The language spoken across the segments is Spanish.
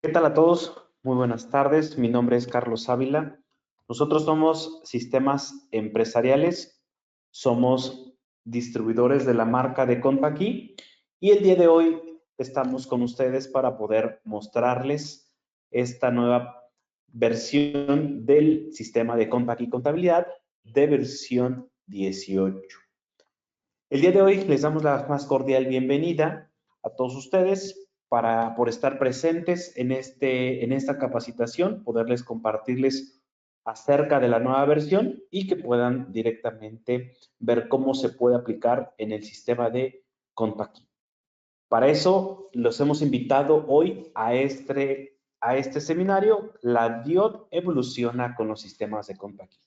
¿Qué tal a todos? Muy buenas tardes. Mi nombre es Carlos Ávila. Nosotros somos Sistemas Empresariales, somos distribuidores de la marca de Compaqui y el día de hoy estamos con ustedes para poder mostrarles esta nueva versión del sistema de Compaqui Contabilidad de versión 18. El día de hoy les damos la más cordial bienvenida a todos ustedes por estar presentes en esta capacitación, poderles compartirles acerca de la nueva versión y que puedan directamente ver cómo se puede aplicar en el sistema de Compaqui. Para eso los hemos invitado hoy a este seminario, La DIOT evoluciona con los sistemas de Compaqui.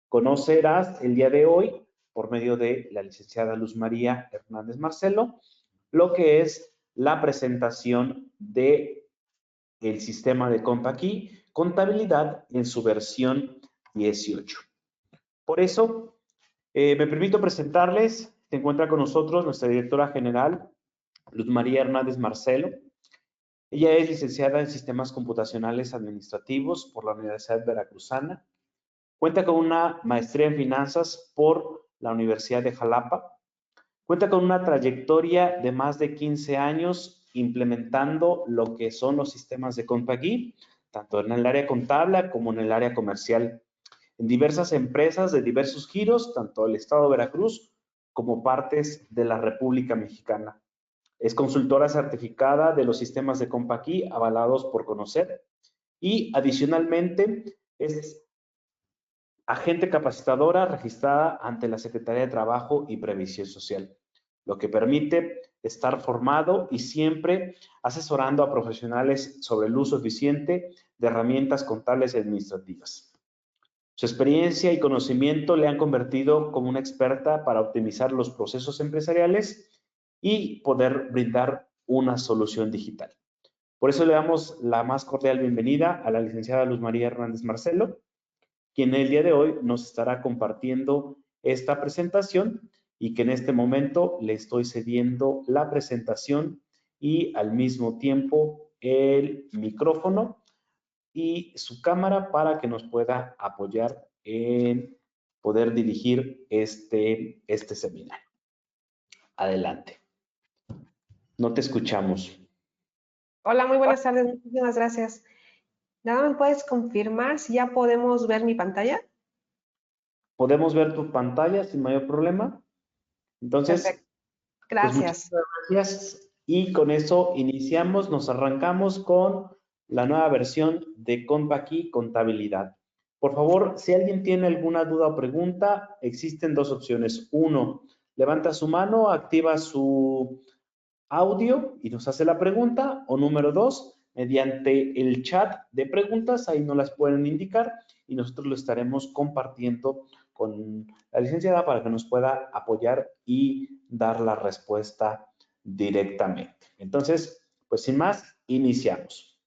Conocerás el día de hoy, por medio de la licenciada Luz María Hernández Marcelo, lo que es la presentación de el sistema de Compaqui, contabilidad en su versión 18. Por eso, me permito presentarles, se encuentra con nosotros nuestra directora general, Luz María Hernández Marcelo. Ella es licenciada en Sistemas Computacionales Administrativos por la Universidad Veracruzana. Cuenta con una maestría en finanzas por la Universidad de Jalapa. Cuenta con una trayectoria de más de 15 años implementando lo que son los sistemas de Compaqui, tanto en el área contable como en el área comercial, en diversas empresas de diversos giros, tanto del Estado de Veracruz como partes de la República Mexicana. Es consultora certificada de los sistemas de Compaqui avalados por Conocer y adicionalmente es agente capacitadora registrada ante la Secretaría de Trabajo y Previsión Social, lo que permite estar formado y siempre asesorando a profesionales sobre el uso eficiente de herramientas contables y administrativas. Su experiencia y conocimiento le han convertido como una experta para optimizar los procesos empresariales y poder brindar una solución digital. Por eso le damos la más cordial bienvenida a la licenciada Luz María Hernández Marcelo, quien el día de hoy nos estará compartiendo esta presentación y que en este momento le estoy cediendo la presentación y al mismo tiempo el micrófono y su cámara para que nos pueda apoyar en poder dirigir este seminario. Adelante. No te escuchamos. Hola, muy buenas tardes. Muchísimas gracias. Nada, ¿me puedes confirmar si ya podemos ver mi pantalla? Podemos ver tu pantalla sin mayor problema. Entonces, Perfecto. pues Gracias. muchísimas gracias. Y con eso iniciamos, nos arrancamos con la nueva versión de Compaqui Contabilidad. Por favor, si alguien tiene alguna duda o pregunta, existen dos opciones. Uno, levanta su mano, activa su audio y nos hace la pregunta. O número dos, mediante el chat de preguntas, ahí nos las pueden indicar y nosotros lo estaremos compartiendo con la licenciada para que nos pueda apoyar y dar la respuesta directamente. Entonces, pues sin más, iniciamos.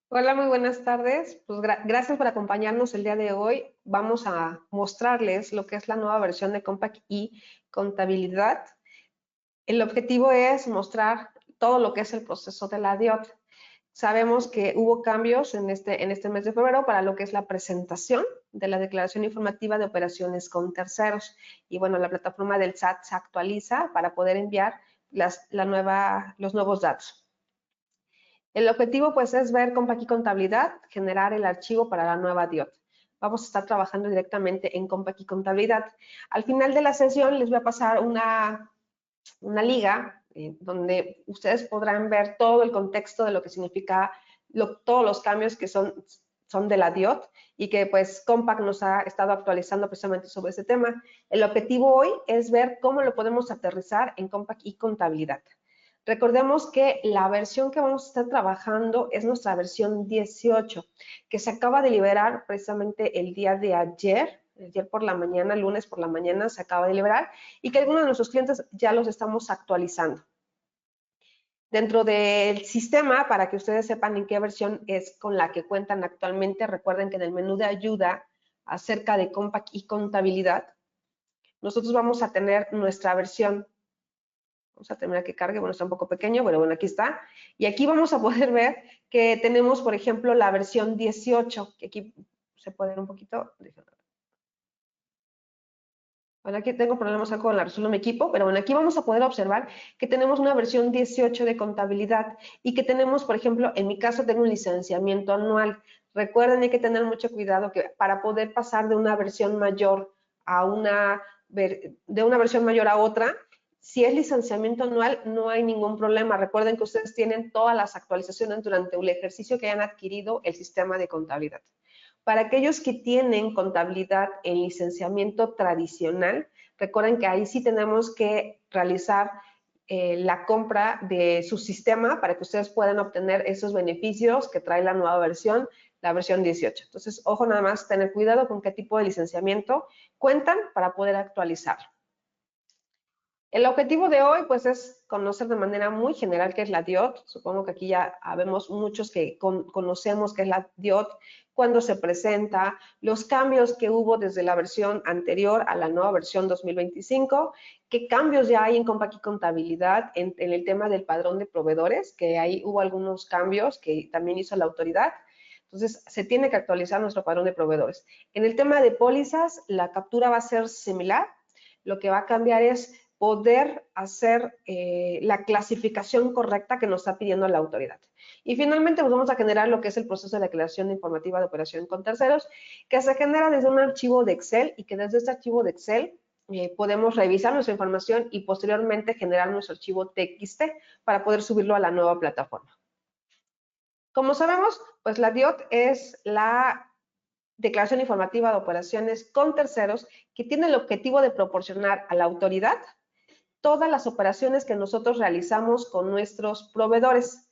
Hola, muy buenas tardes. Pues gracias por acompañarnos el día de hoy. Vamos a mostrarles lo que es la nueva versión de Compact y Contabilidad. El objetivo es mostrar todo lo que es el proceso de la DIOT. Sabemos que hubo cambios en este mes de febrero para lo que es la presentación de la declaración informativa de operaciones con terceros. Y bueno, la plataforma del SAT se actualiza para poder enviar los nuevos datos. El objetivo pues es ver Compaqui Contabilidad, generar el archivo para la nueva DIOT. Vamos a estar trabajando directamente en Compaqui Contabilidad. Al final de la sesión les voy a pasar una liga donde ustedes podrán ver todo el contexto de lo que significa todos los cambios que son de la DIOT y que pues Compact nos ha estado actualizando precisamente sobre ese tema. El objetivo hoy es ver cómo lo podemos aterrizar en Compact y Contabilidad. Recordemos que la versión que vamos a estar trabajando es nuestra versión 18, que se acaba de liberar precisamente el día de ayer por la mañana, lunes por la mañana se acaba de liberar y que algunos de nuestros clientes ya los estamos actualizando. Dentro del sistema, para que ustedes sepan en qué versión es con la que cuentan actualmente, recuerden que en el menú de ayuda acerca de Compact y Contabilidad, nosotros vamos a tener nuestra versión. Vamos a terminar que cargue, bueno, está un poco pequeño, pero bueno, aquí está. Y aquí vamos a poder ver que tenemos, por ejemplo, la versión 18, que aquí se puede ver un poquito. Bueno, aquí tengo problemas con la resolución de mi equipo, pero bueno, aquí vamos a poder observar que tenemos una versión 18 de contabilidad y que tenemos, por ejemplo, en mi caso tengo un licenciamiento anual. Recuerden, hay que tener mucho cuidado que para poder pasar de una versión mayor a de una versión mayor a otra, si es licenciamiento anual, no hay ningún problema. Recuerden que ustedes tienen todas las actualizaciones durante el ejercicio que hayan adquirido el sistema de contabilidad. Para aquellos que tienen contabilidad en licenciamiento tradicional, recuerden que ahí sí tenemos que realizar la compra de su sistema para que ustedes puedan obtener esos beneficios que trae la nueva versión, la versión 18. Entonces, ojo nada más, tener cuidado con qué tipo de licenciamiento cuentan para poder actualizarlo. El objetivo de hoy, pues, es conocer de manera muy general qué es la DIOT. Supongo que aquí ya vemos muchos que conocemos qué es la DIOT, cuándo se presenta, los cambios que hubo desde la versión anterior a la nueva versión 2025, qué cambios ya hay en Compact Contabilidad en el tema del padrón de proveedores, que ahí hubo algunos cambios que también hizo la autoridad. Entonces, se tiene que actualizar nuestro padrón de proveedores. En el tema de pólizas, la captura va a ser similar. Lo que va a cambiar es poder hacer la clasificación correcta que nos está pidiendo la autoridad. Y finalmente, pues vamos a generar lo que es el proceso de declaración informativa de operación con terceros, que se genera desde un archivo de Excel y que desde este archivo de Excel podemos revisar nuestra información y posteriormente generar nuestro archivo TXT para poder subirlo a la nueva plataforma. Como sabemos, pues la DIOT es la declaración informativa de operaciones con terceros que tiene el objetivo de proporcionar a la autoridad todas las operaciones que nosotros realizamos con nuestros proveedores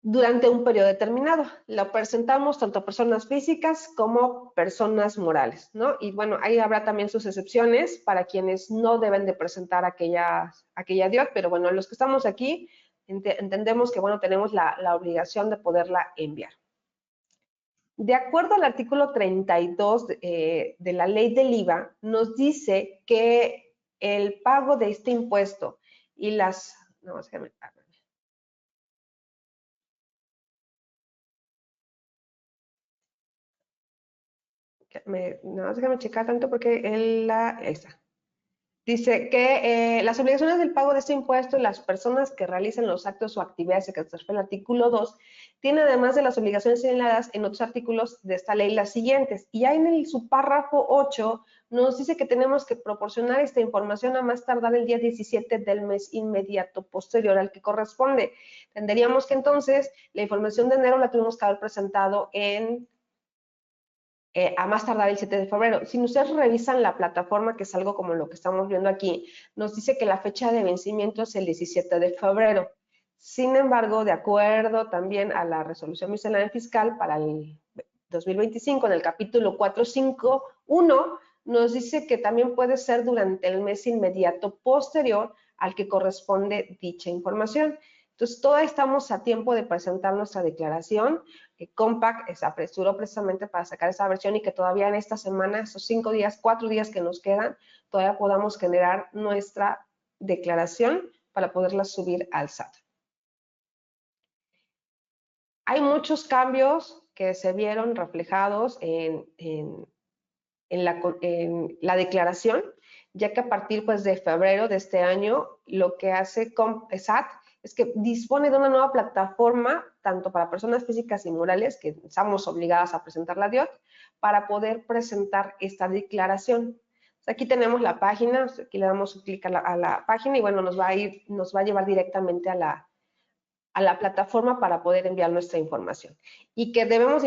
durante un periodo determinado. Lo presentamos tanto a personas físicas como personas morales, ¿no? Y bueno, ahí habrá también sus excepciones para quienes no deben de presentar aquella DIOT, pero bueno, los que estamos aquí entendemos que, bueno, tenemos la obligación de poderla enviar. De acuerdo al artículo 32 de la ley del IVA, nos dice que el pago de este impuesto y las... No, déjame, déjame checar tanto porque ahí está. Dice que las obligaciones del pago de este impuesto y las personas que realicen los actos o actividades que se refiere al artículo 2 tienen además de las obligaciones señaladas en otros artículos de esta ley las siguientes. Y ahí en su párrafo 8 nos dice que tenemos que proporcionar esta información a más tardar el día 17 del mes inmediato posterior al que corresponde. Entenderíamos que entonces la información de enero la tuvimos que haber presentado a más tardar el 7 de febrero. Si ustedes revisan la plataforma, que es algo como lo que estamos viendo aquí, nos dice que la fecha de vencimiento es el 17 de febrero. Sin embargo, de acuerdo también a la resolución miscelánea fiscal para el 2025, en el capítulo 451, nos dice que también puede ser durante el mes inmediato posterior al que corresponde dicha información. Entonces, todavía estamos a tiempo de presentar nuestra declaración. Compact se apresuró precisamente para sacar esa versión y que todavía en esta semana, esos 5 días, 4 días que nos quedan, todavía podamos generar nuestra declaración para poderla subir al SAT. Hay muchos cambios que se vieron reflejados en la declaración, ya que a partir pues, de febrero de este año, lo que hace SAT es que dispone de una nueva plataforma, tanto para personas físicas y morales, que estamos obligadas a presentar la DIOT, para poder presentar esta declaración. Aquí tenemos la página, aquí le damos un clic a la página y bueno, nos va a llevar directamente a la plataforma para poder enviar nuestra información. Y que debemos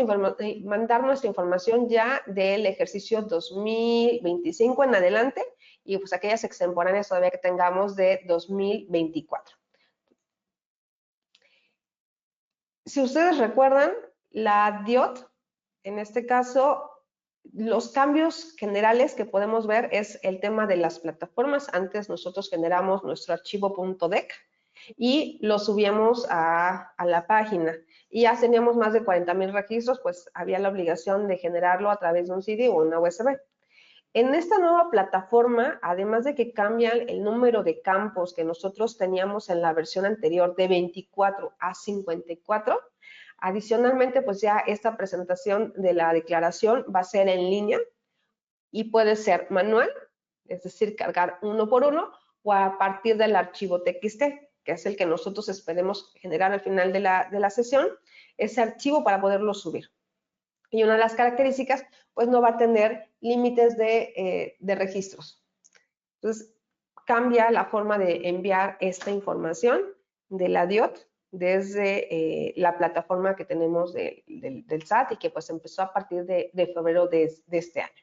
mandar nuestra información ya del ejercicio 2025 en adelante y pues aquellas extemporáneas todavía que tengamos de 2024. Si ustedes recuerdan, la DIOT, en este caso, los cambios generales que podemos ver es el tema de las plataformas. Antes nosotros generamos nuestro archivo .dec y lo subíamos a la página. Y ya teníamos más de 40,000 registros, pues había la obligación de generarlo a través de un CD o una USB. En esta nueva plataforma, además de que cambian el número de campos que nosotros teníamos en la versión anterior de 24 a 54, adicionalmente, pues ya esta presentación de la declaración va a ser en línea y puede ser manual, es decir, cargar uno por uno, o a partir del archivo TXT, que es el que nosotros esperemos generar al final de la sesión, ese archivo para poderlo subir. Y una de las características, pues no va a tener límites de registros. Entonces, cambia la forma de enviar esta información de la DIOT desde la plataforma que tenemos del SAT y que pues empezó a partir de febrero de este año.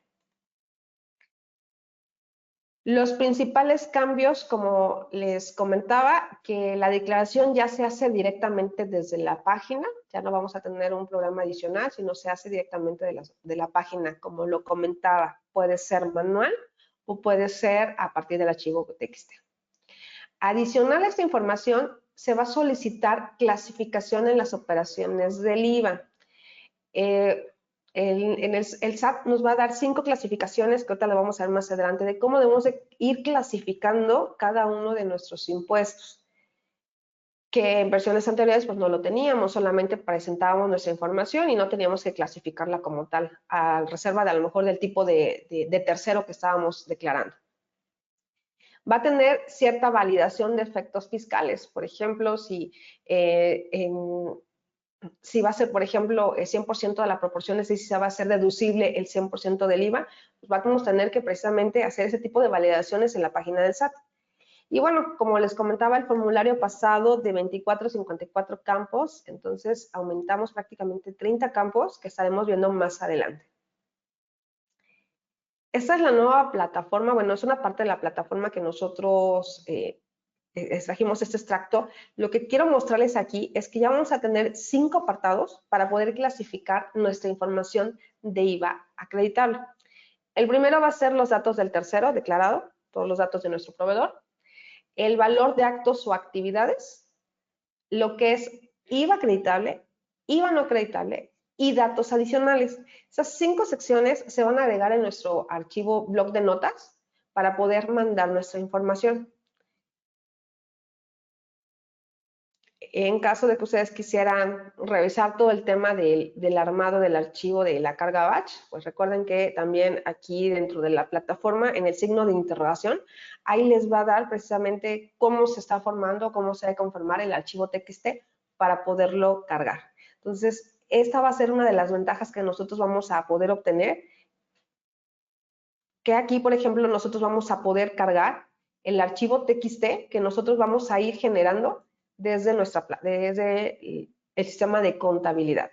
Los principales cambios, como les comentaba, que la declaración ya se hace directamente desde la página, ya no vamos a tener un programa adicional, sino se hace directamente de la página, como lo comentaba, puede ser manual o puede ser a partir del archivo TXT. Adicional a esta información, se va a solicitar clasificación en las operaciones del IVA. El SAT nos va a dar 5 clasificaciones que ahorita le vamos a ver más adelante de cómo debemos de ir clasificando cada uno de nuestros impuestos, que en versiones anteriores pues no lo teníamos, solamente presentábamos nuestra información y no teníamos que clasificarla como tal, a reserva de a lo mejor del tipo de tercero que estábamos declarando. Va a tener cierta validación de efectos fiscales, por ejemplo, si va a ser, por ejemplo, el 100% de la proporción, es decir, si va a ser deducible el 100% del IVA, pues vamos a tener que precisamente hacer ese tipo de validaciones en la página del SAT. Y bueno, como les comentaba, el formulario pasado de 24 a 54 campos, entonces aumentamos prácticamente 30 campos que estaremos viendo más adelante. Esta es la nueva plataforma, bueno, es una parte de la plataforma que nosotros extrajimos este extracto. Lo que quiero mostrarles aquí es que ya vamos a tener 5 apartados para poder clasificar nuestra información de IVA acreditable. El primero va a ser los datos del tercero declarado, todos los datos de nuestro proveedor, el valor de actos o actividades, lo que es IVA acreditable, IVA no acreditable y datos adicionales. Esas 5 secciones se van a agregar en nuestro archivo blog de notas para poder mandar nuestra información. En caso de que ustedes quisieran revisar todo el tema del armado del archivo de la carga batch, pues recuerden que también aquí dentro de la plataforma, en el signo de interrogación, ahí les va a dar precisamente cómo se está formando, cómo se debe conformar el archivo TXT para poderlo cargar. Entonces, esta va a ser una de las ventajas que nosotros vamos a poder obtener, que aquí, por ejemplo, nosotros vamos a poder cargar el archivo TXT que nosotros vamos a ir generando desde el sistema de contabilidad.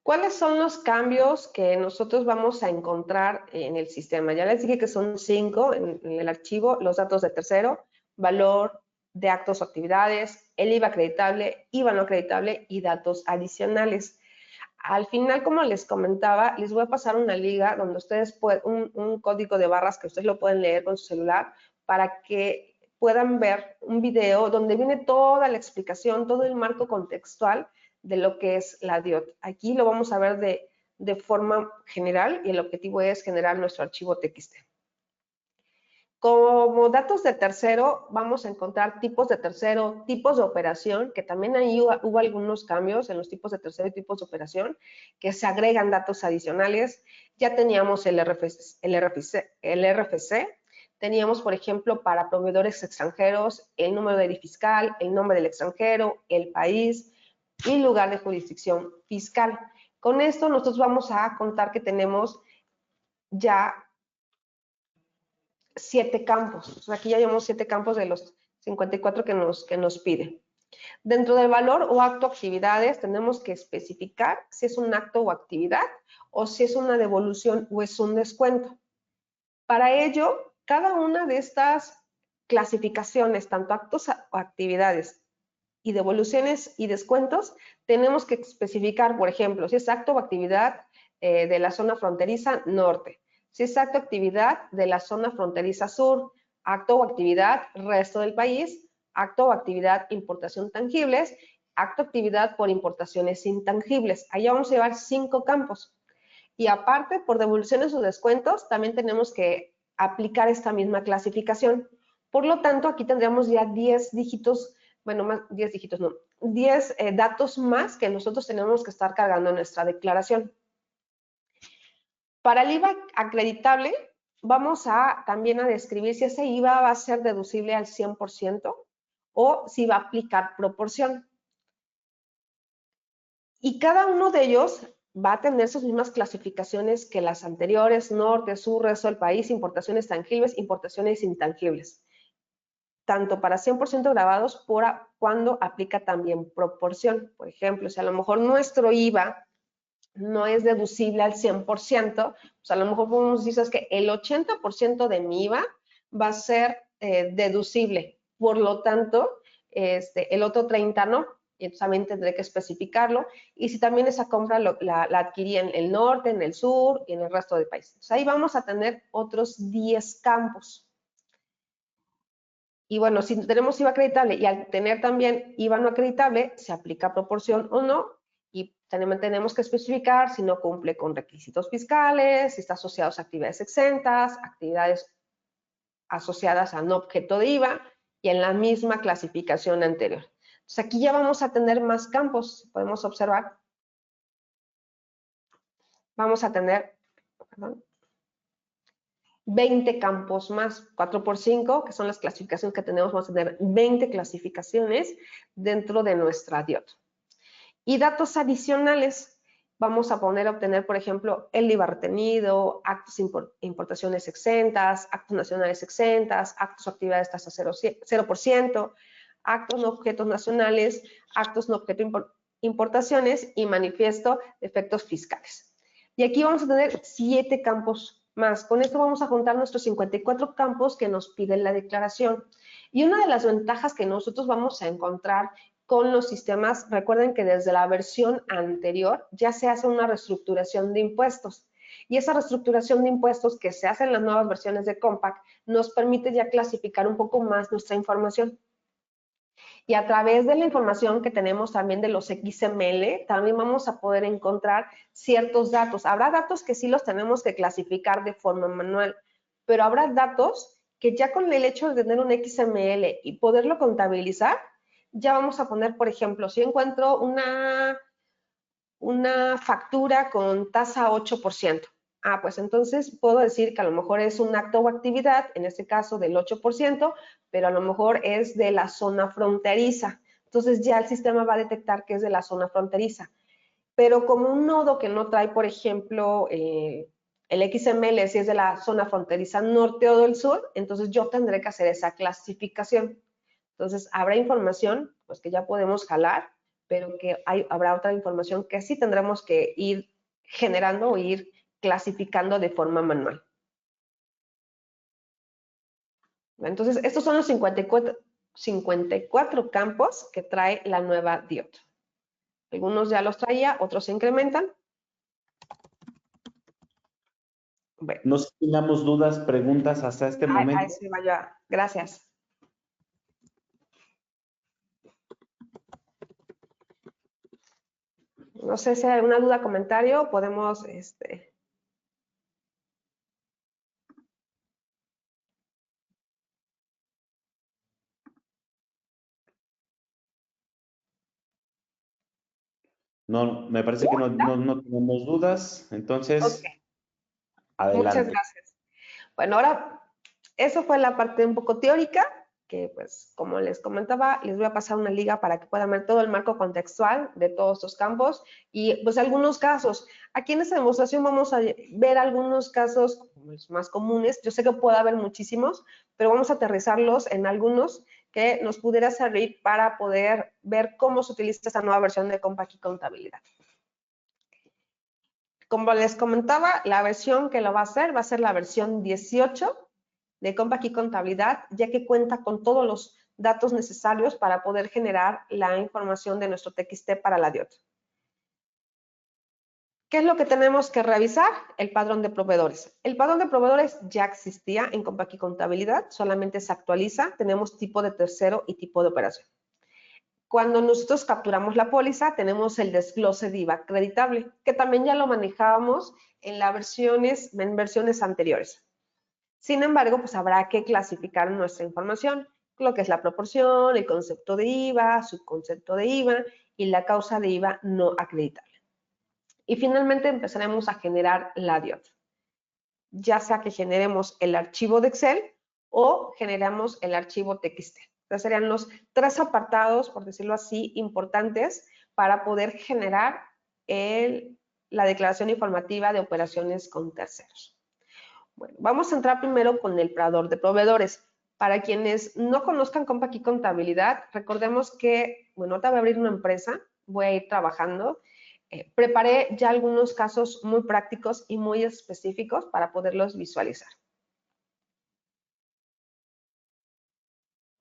¿Cuáles son los cambios que nosotros vamos a encontrar en el sistema? Ya les dije que son 5 en el archivo: los datos de tercero, valor de actos o actividades, el IVA acreditable, IVA no acreditable y datos adicionales. Al final, como les comentaba, les voy a pasar una liga donde ustedes pueden, un código de barras que ustedes lo pueden leer con su celular para que puedan ver un video donde viene toda la explicación, todo el marco contextual de lo que es la DIOT. Aquí lo vamos a ver de forma general y el objetivo es generar nuestro archivo TXT. Como datos de tercero, vamos a encontrar tipos de tercero, tipos de operación, que también ahí hubo algunos cambios en los tipos de tercero y tipos de operación, que se agregan datos adicionales. Ya teníamos el RFC, teníamos, por ejemplo, para proveedores extranjeros, el número de fiscal, el nombre del extranjero, el país y lugar de jurisdicción fiscal. Con esto nosotros vamos a contar que tenemos ya 7 campos. O sea, aquí ya llevamos 7 campos de los 54 que nos pide. Dentro del valor o acto actividades tenemos que especificar si es un acto o actividad o si es una devolución o es un descuento. Para ello, cada una de estas clasificaciones, tanto actos o actividades y devoluciones y descuentos, tenemos que especificar, por ejemplo, si es acto o actividad de la zona fronteriza norte, si es acto o actividad de la zona fronteriza sur, acto o actividad resto del país, acto o actividad importación tangibles acto actividad por importaciones intangibles. Allá vamos a llevar 5 campos. Y aparte, por devoluciones o descuentos, también tenemos que aplicar esta misma clasificación. Por lo tanto, aquí tendríamos ya 10 dígitos, bueno, más 10 dígitos, no, 10 datos más que nosotros tenemos que estar cargando en nuestra declaración. Para el IVA acreditable, vamos también a describir si ese IVA va a ser deducible al 100% o si va a aplicar proporción. Y cada uno de ellos va a tener sus mismas clasificaciones que las anteriores: norte, sur, resto del país, importaciones tangibles, importaciones intangibles. Tanto para 100% grabados, cuando aplica también proporción. Por ejemplo, si a lo mejor nuestro IVA no es deducible al 100%, pues a lo mejor podemos decir que el 80% de mi IVA va a ser deducible. Por lo tanto, el otro 30% no. Y entonces también tendré que especificarlo. Y si también esa compra la adquirí en el norte, en el sur y en el resto del país. Entonces ahí vamos a tener otros 10 campos. Y bueno, si tenemos IVA acreditable y al tener también IVA no acreditable, se aplica proporción o no. Y también tenemos que especificar si no cumple con requisitos fiscales, si está asociado a actividades exentas, actividades asociadas a no objeto de IVA y en la misma clasificación anterior. Entonces aquí ya vamos a tener más campos, podemos observar. Vamos a tener, perdón, 20 campos más, 4 por 5, que son las clasificaciones que tenemos. Vamos a tener 20 clasificaciones dentro de nuestra DIOT. Y datos adicionales, vamos a obtener, por ejemplo, el IVA retenido, actos de importaciones exentas, actos nacionales exentas, actos o actividades tasa 0%, actos no objetos nacionales, actos no objeto importaciones y manifiesto de efectos fiscales. Y aquí vamos a tener 7 campos más. Con esto vamos a juntar nuestros 54 campos que nos pide la declaración. Y una de las ventajas que nosotros vamos a encontrar con los sistemas, recuerden que desde la versión anterior ya se hace una reestructuración de impuestos. Y esa reestructuración de impuestos que se hace en las nuevas versiones de Compact nos permite ya clasificar un poco más nuestra información. Y a través de la información que tenemos también de los XML, también vamos a poder encontrar ciertos datos. Habrá datos que sí los tenemos que clasificar de forma manual, pero habrá datos que ya con el hecho de tener un XML y poderlo contabilizar, ya vamos a poner, por ejemplo, si encuentro una factura con tasa 8%. Pues entonces puedo decir que a lo mejor es un acto o actividad, en este caso del 8%, pero a lo mejor es de la zona fronteriza. Entonces ya el sistema va a detectar que es de la zona fronteriza. Pero como un nodo que no trae, por ejemplo, el XML, si es de la zona fronteriza norte o del sur, entonces yo tendré que hacer esa clasificación. Entonces habrá información pues que ya podemos jalar, pero que habrá otra información que sí tendremos que ir generando o ir clasificando de forma manual. Entonces, estos son los 54 campos que trae la nueva DIOT. Algunos ya los traía, otros se incrementan. Bueno, no sé si tengamos dudas, preguntas hasta este momento. A eso iba yo. Gracias. No sé si hay alguna duda, comentario, podemos No, me parece que no tenemos dudas, entonces, okay. Adelante. Muchas gracias. Bueno, ahora, eso fue la parte un poco teórica, que pues, como les comentaba, les voy a pasar una liga para que puedan ver todo el marco contextual de todos estos campos y pues algunos casos. Aquí en esta demostración vamos a ver algunos casos los más comunes. Yo sé que puede haber muchísimos, pero vamos a aterrizarlos en algunos que nos pudiera servir para poder ver cómo se utiliza esta nueva versión de Compact y Contabilidad. Como les comentaba, la versión que lo va a ser la versión 18 de Compact y Contabilidad, ya que cuenta con todos los datos necesarios para poder generar la información de nuestro TXT para la DIOT. ¿Qué es lo que tenemos que revisar? El padrón de proveedores. El padrón de proveedores ya existía en Compact y Contabilidad, solamente se actualiza. Tenemos tipo de tercero y tipo de operación. Cuando nosotros capturamos la póliza, tenemos el desglose de IVA acreditable, que también ya lo manejábamos en versiones anteriores. Sin embargo, pues habrá que clasificar nuestra información, lo que es la proporción, el concepto de IVA, subconcepto de IVA y la causa de IVA no acreditable. Y finalmente empezaremos a generar la DIOT, ya sea que generemos el archivo de Excel o generamos el archivo TXT. Entonces serían los 3 apartados, por decirlo así, importantes para poder generar la declaración informativa de operaciones con terceros. Bueno, vamos a entrar primero con el parador de proveedores. Para quienes no conozcan Compact Contabilidad, recordemos que, bueno, ahorita voy a abrir una empresa, voy a ir trabajando. Preparé ya algunos casos muy prácticos y muy específicos para poderlos visualizar.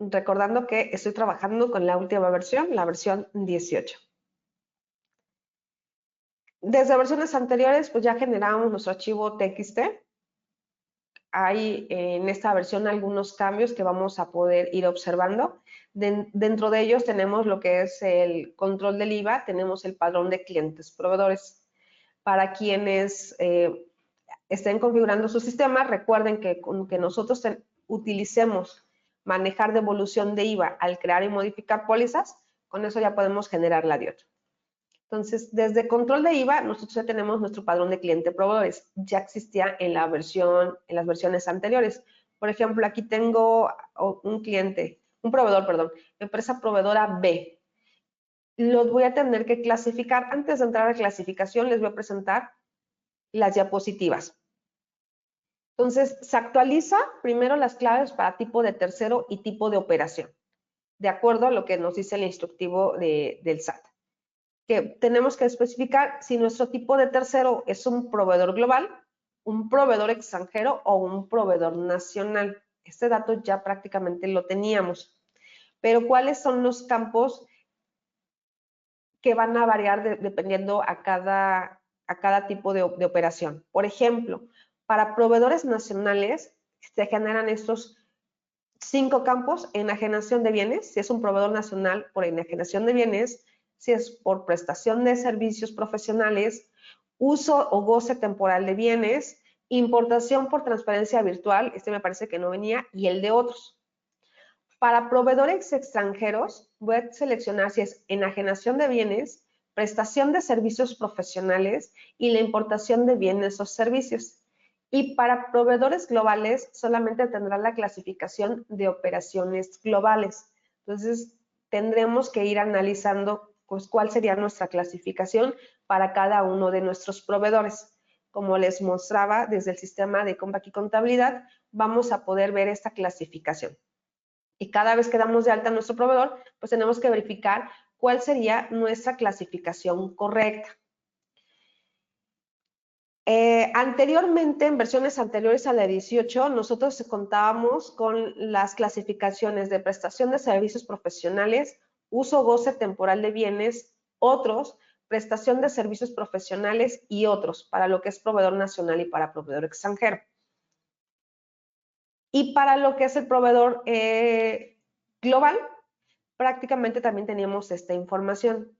Recordando que estoy trabajando con la última versión, la versión 18. Desde versiones anteriores, pues ya generamos nuestro archivo TXT. Hay en esta versión algunos cambios que vamos a poder ir observando. Dentro de ellos tenemos lo que es el control del IVA, tenemos el padrón de clientes proveedores. Para quienes estén configurando su sistema, recuerden que con que nosotros utilicemos manejar devolución de IVA al crear y modificar pólizas, con eso ya podemos generar la DIOT. Entonces, desde control de IVA, nosotros ya tenemos nuestro padrón de cliente proveedores. Ya existía en las versiones anteriores. Por ejemplo, aquí tengo un proveedor, perdón, empresa proveedora B. Los voy a tener que clasificar. Antes de entrar a clasificación, les voy a presentar las diapositivas. Entonces, se actualiza primero las claves para tipo de tercero y tipo de operación, de acuerdo a lo que nos dice el instructivo del SAT. Que tenemos que especificar si nuestro tipo de tercero es un proveedor global, un proveedor extranjero o un proveedor nacional. Este dato ya prácticamente lo teníamos. Pero ¿cuáles son los campos que van a variar dependiendo a cada tipo de operación? Por ejemplo, para proveedores nacionales se generan estos 5 campos: enajenación de bienes, si es un proveedor nacional por enajenación de bienes, si es por prestación de servicios profesionales, uso o goce temporal de bienes, importación por transferencia virtual, este me parece que no venía, y el de otros. Para proveedores extranjeros, voy a seleccionar si es enajenación de bienes, prestación de servicios profesionales y la importación de bienes o servicios. Y para proveedores globales solamente tendrá la clasificación de operaciones globales. Entonces, tendremos que ir analizando pues, cuál sería nuestra clasificación para cada uno de nuestros proveedores. Como les mostraba desde el sistema de Compact Contabilidad, vamos a poder ver esta clasificación. Y cada vez que damos de alta a nuestro proveedor, pues tenemos que verificar cuál sería nuestra clasificación correcta. Anteriormente, en versiones anteriores a la 18, nosotros contábamos con las clasificaciones de prestación de servicios profesionales, uso o goce temporal de bienes, otros, prestación de servicios profesionales y otros, para lo que es proveedor nacional y para proveedor extranjero. Y para lo que es el proveedor global, prácticamente también teníamos esta información.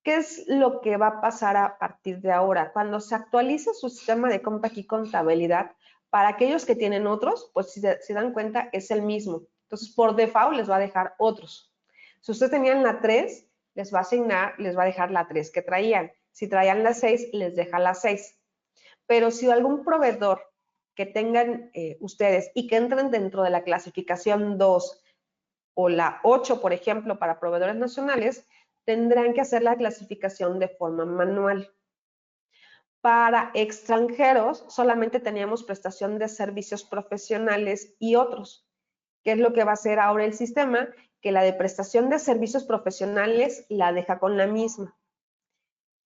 ¿Qué es lo que va a pasar a partir de ahora? Cuando se actualice su sistema de Compact Contabilidad, para aquellos que tienen otros, pues si se dan cuenta es el mismo. Entonces, por default les va a dejar otros. Si ustedes tenían la 3, les va a asignar, les va a dejar la 3 que traían. Si traían la 6, les deja la 6. Pero si algún proveedor que tengan ustedes y que entren dentro de la clasificación 2 o la 8, por ejemplo, para proveedores nacionales, tendrán que hacer la clasificación de forma manual. Para extranjeros, solamente teníamos prestación de servicios profesionales y otros. ¿Qué es lo que va a hacer ahora el sistema? Que la de prestación de servicios profesionales la deja con la misma.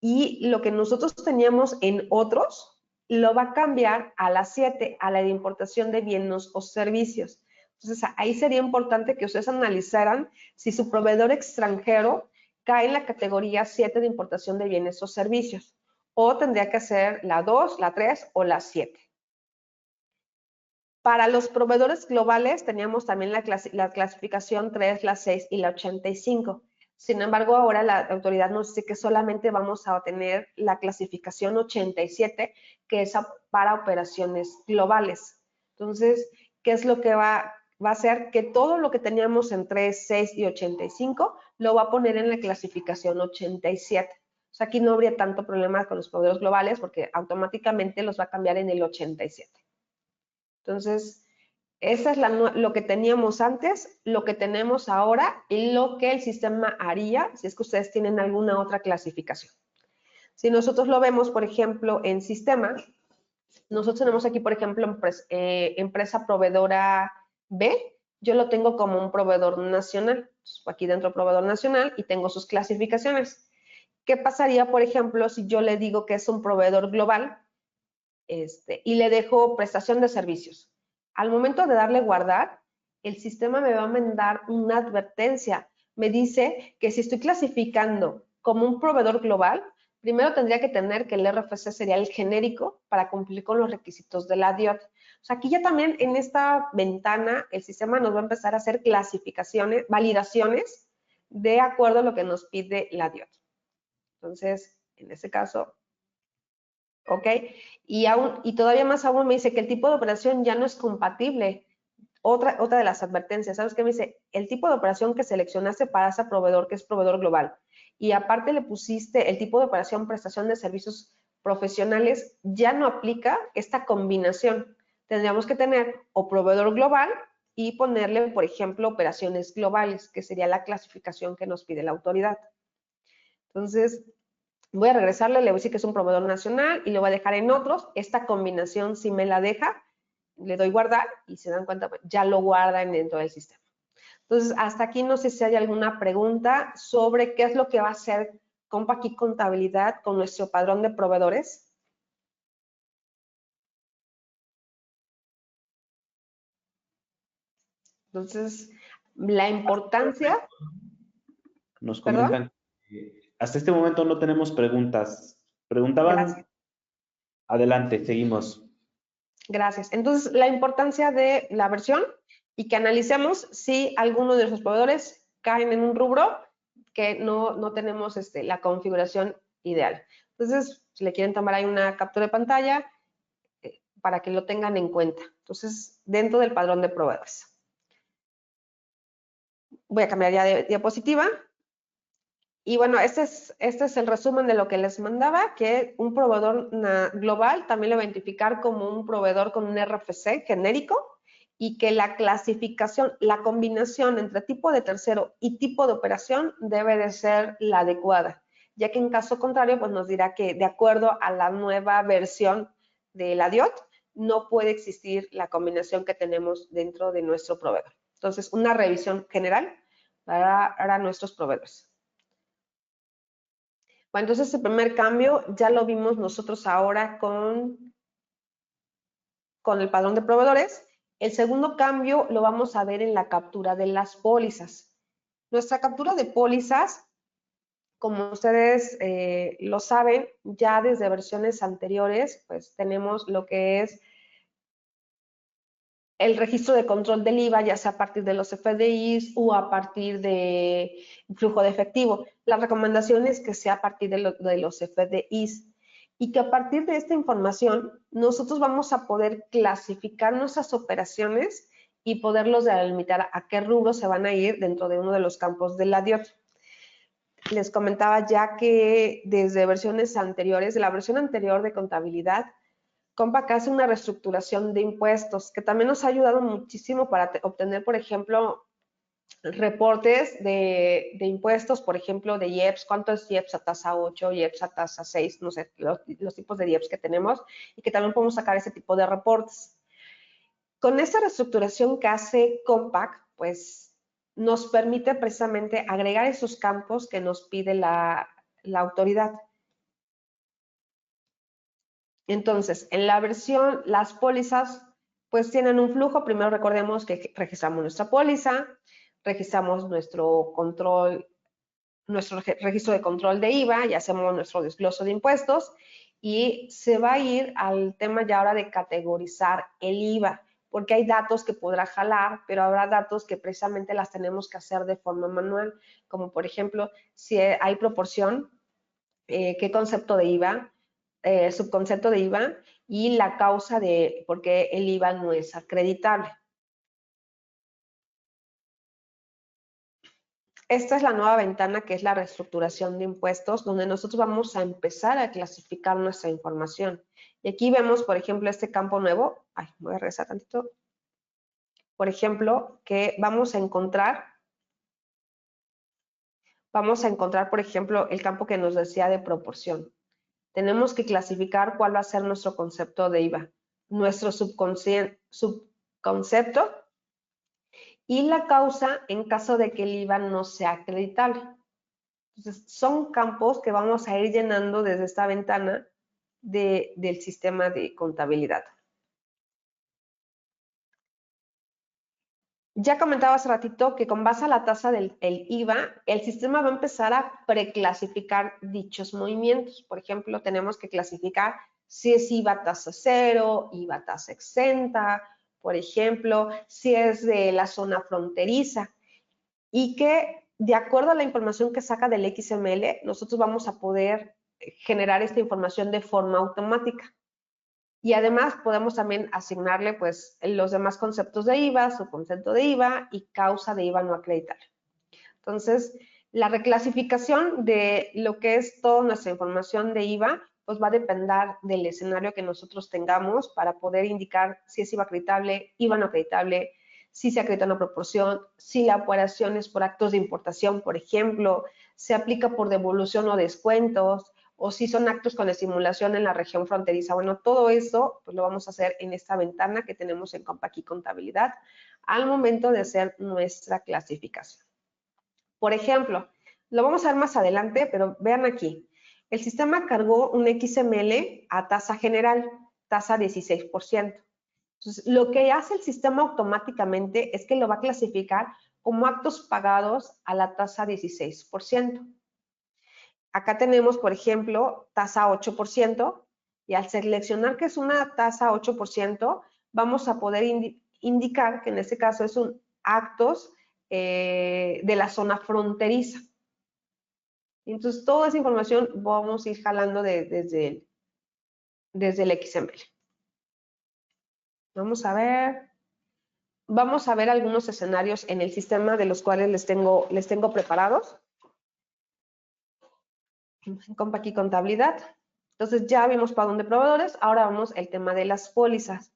Y lo que nosotros teníamos en otros, lo va a cambiar a la 7, a la de importación de bienes o servicios. Entonces, ahí sería importante que ustedes analizaran si su proveedor extranjero cae en la categoría 7 de importación de bienes o servicios, o tendría que ser la 2, la 3 o la 7. Para los proveedores globales teníamos también la clasificación 3, la 6 y la 85. Sin embargo, ahora la autoridad nos dice que solamente vamos a obtener la clasificación 87, que es para operaciones globales. Entonces, ¿qué es lo que va a hacer? Que todo lo que teníamos en 3, 6 y 85 lo va a poner en la clasificación 87. O sea, aquí no habría tanto problema con los proveedores globales porque automáticamente los va a cambiar en el 87. Entonces, esa es lo que teníamos antes, lo que tenemos ahora y lo que el sistema haría si es que ustedes tienen alguna otra clasificación. Si nosotros lo vemos, por ejemplo, en sistema, nosotros tenemos aquí, por ejemplo, empresa proveedora B, yo lo tengo como un proveedor nacional, aquí dentro proveedor nacional y tengo sus clasificaciones. ¿Qué pasaría, por ejemplo, si yo le digo que es un proveedor global y le dejo prestación de servicios? Al momento de darle guardar, el sistema me va a mandar una advertencia. Me dice que si estoy clasificando como un proveedor global, primero tendría que tener que el RFC sería el genérico para cumplir con los requisitos de la DIOT. O sea, aquí ya también en esta ventana el sistema nos va a empezar a hacer clasificaciones, validaciones de acuerdo a lo que nos pide la DIOT. Entonces, en este caso, ¿ok? Y todavía más aún me dice que el tipo de operación ya no es compatible. Otra de las advertencias, ¿sabes qué? Me dice, el tipo de operación que seleccionaste para ese proveedor, que es proveedor global, y aparte le pusiste el tipo de operación prestación de servicios profesionales, ya no aplica esta combinación. Tendríamos que tener o proveedor global y ponerle, por ejemplo, operaciones globales, que sería la clasificación que nos pide la autoridad. Entonces, voy a regresarle, le voy a decir que es un proveedor nacional y lo voy a dejar en otros. Esta combinación, si me la deja, le doy guardar y se dan cuenta, ya lo guardan dentro del sistema. Entonces, hasta aquí no sé si hay alguna pregunta sobre qué es lo que va a hacer Compact Contabilidad con nuestro padrón de proveedores. Entonces, la importancia... Nos ¿Perdón? comentan que hasta este momento no tenemos preguntas. Preguntaban, Gracias. adelante, seguimos. Gracias. Entonces, la importancia de la versión y que analicemos si alguno de nuestros proveedores caen en un rubro que no tenemos la configuración ideal. Entonces, si le quieren tomar ahí una captura de pantalla para que lo tengan en cuenta. Entonces, dentro del padrón de proveedores. Voy a cambiar ya de diapositiva. Y bueno, este es el resumen de lo que les mandaba, que un proveedor global también lo va a identificar como un proveedor con un RFC genérico y que la clasificación, la combinación entre tipo de tercero y tipo de operación debe de ser la adecuada, ya que en caso contrario, pues nos dirá que de acuerdo a la nueva versión de la DIOT, no puede existir la combinación que tenemos dentro de nuestro proveedor. Entonces, una revisión general para nuestros proveedores. Bueno, entonces el primer cambio ya lo vimos nosotros ahora con el padrón de proveedores. El segundo cambio lo vamos a ver en la captura de las pólizas. Nuestra captura de pólizas, como ustedes lo saben, ya desde versiones anteriores, pues tenemos lo que es el registro de control del IVA, ya sea a partir de los FDIs o a partir de flujo de efectivo. La recomendación es que sea a partir de los FDIs y que a partir de esta información nosotros vamos a poder clasificar nuestras operaciones y poderlos delimitar a qué rubros se van a ir dentro de uno de los campos de la DIOT. Les comentaba ya que desde versiones anteriores, de la versión anterior de contabilidad, Compact hace una reestructuración de impuestos que también nos ha ayudado muchísimo para obtener, por ejemplo, reportes de impuestos, por ejemplo, de IEPS, cuánto es IEPS a tasa 8, IEPS a tasa 6, no sé, los tipos de IEPS que tenemos y que también podemos sacar ese tipo de reportes. Con esta reestructuración que hace Compact, pues nos permite precisamente agregar esos campos que nos pide la autoridad. Entonces, en la versión, las pólizas pues tienen un flujo. Primero recordemos que registramos nuestra póliza, registramos nuestro control, nuestro registro de control de IVA y hacemos nuestro desgloso de impuestos y se va a ir al tema ya ahora de categorizar el IVA. porque hay datos que podrá jalar, pero habrá datos que precisamente las tenemos que hacer de forma manual, como por ejemplo, si hay proporción, qué concepto de IVA, subconcepto de IVA y la causa de por qué el IVA no es acreditable. Esta es la nueva ventana que es la reestructuración de impuestos, donde nosotros vamos a empezar a clasificar nuestra información. Y aquí vemos, por ejemplo, este campo nuevo. Ay, voy a regresar tantito. Por ejemplo, que vamos a encontrar, por ejemplo, el campo que nos decía de proporción. Tenemos que clasificar cuál va a ser nuestro concepto de IVA, nuestro subconcepto y la causa en caso de que el IVA no sea acreditable. Entonces, son campos que vamos a ir llenando desde esta ventana del sistema de contabilidad. Ya comentaba hace ratito que con base a la tasa del IVA, el sistema va a empezar a preclasificar dichos movimientos. Por ejemplo, tenemos que clasificar si es IVA tasa cero, IVA tasa exenta, por ejemplo, si es de la zona fronteriza. Y que de acuerdo a la información que saca del XML, nosotros vamos a poder generar esta información de forma automática. Y además podemos también asignarle pues los demás conceptos de IVA, su concepto de IVA y causa de IVA no acreditable. Entonces, la reclasificación de lo que es toda nuestra información de IVA, pues va a depender del escenario que nosotros tengamos para poder indicar si es IVA acreditable, IVA no acreditable, si se acredita una proporción, si la operación es por actos de importación, por ejemplo, se aplica por devolución o descuentos, o si son actos con estimulación en la región fronteriza. Bueno, todo eso pues lo vamos a hacer en esta ventana que tenemos en Compact Contabilidad al momento de hacer nuestra clasificación. Por ejemplo, lo vamos a ver más adelante, pero vean aquí. El sistema cargó un XML a tasa general, tasa 16%. Entonces, lo que hace el sistema automáticamente es que lo va a clasificar como actos pagados a la tasa 16%. Acá tenemos, por ejemplo, tasa 8%, y al seleccionar que es una tasa 8%, vamos a poder indicar que en este caso es un actos de la zona fronteriza. Entonces, toda esa información vamos a ir jalando desde el XML. Vamos a ver algunos escenarios en el sistema de los cuales les tengo preparados. Compact Contabilidad. Entonces, ya vimos patrón de proveedores, ahora vamos al tema de las pólizas.